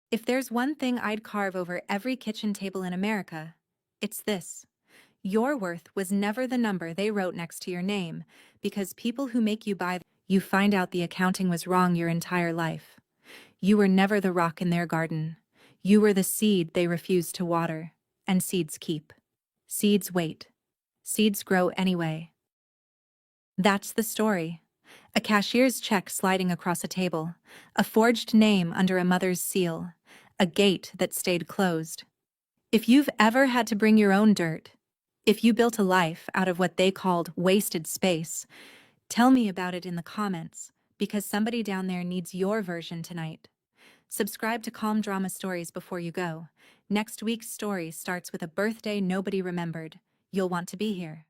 If there's one thing I'd carve over every kitchen table in America, it's this. Your worth was never the number they wrote next to your name, because people who make you buy, you find out the accounting was wrong your entire life. You were never the rock in their garden. You were the seed they refused to water, and seeds keep. Seeds wait. Seeds grow anyway. That's the story. A cashier's check sliding across a table, a forged name under a mother's seal, a gate that stayed closed. If you've ever had to bring your own dirt, if you built a life out of what they called wasted space, tell me about it in the comments, because somebody down there needs your version tonight. Subscribe to Calm Drama Stories before you go. Next week's story starts with a birthday nobody remembered. You'll want to be here.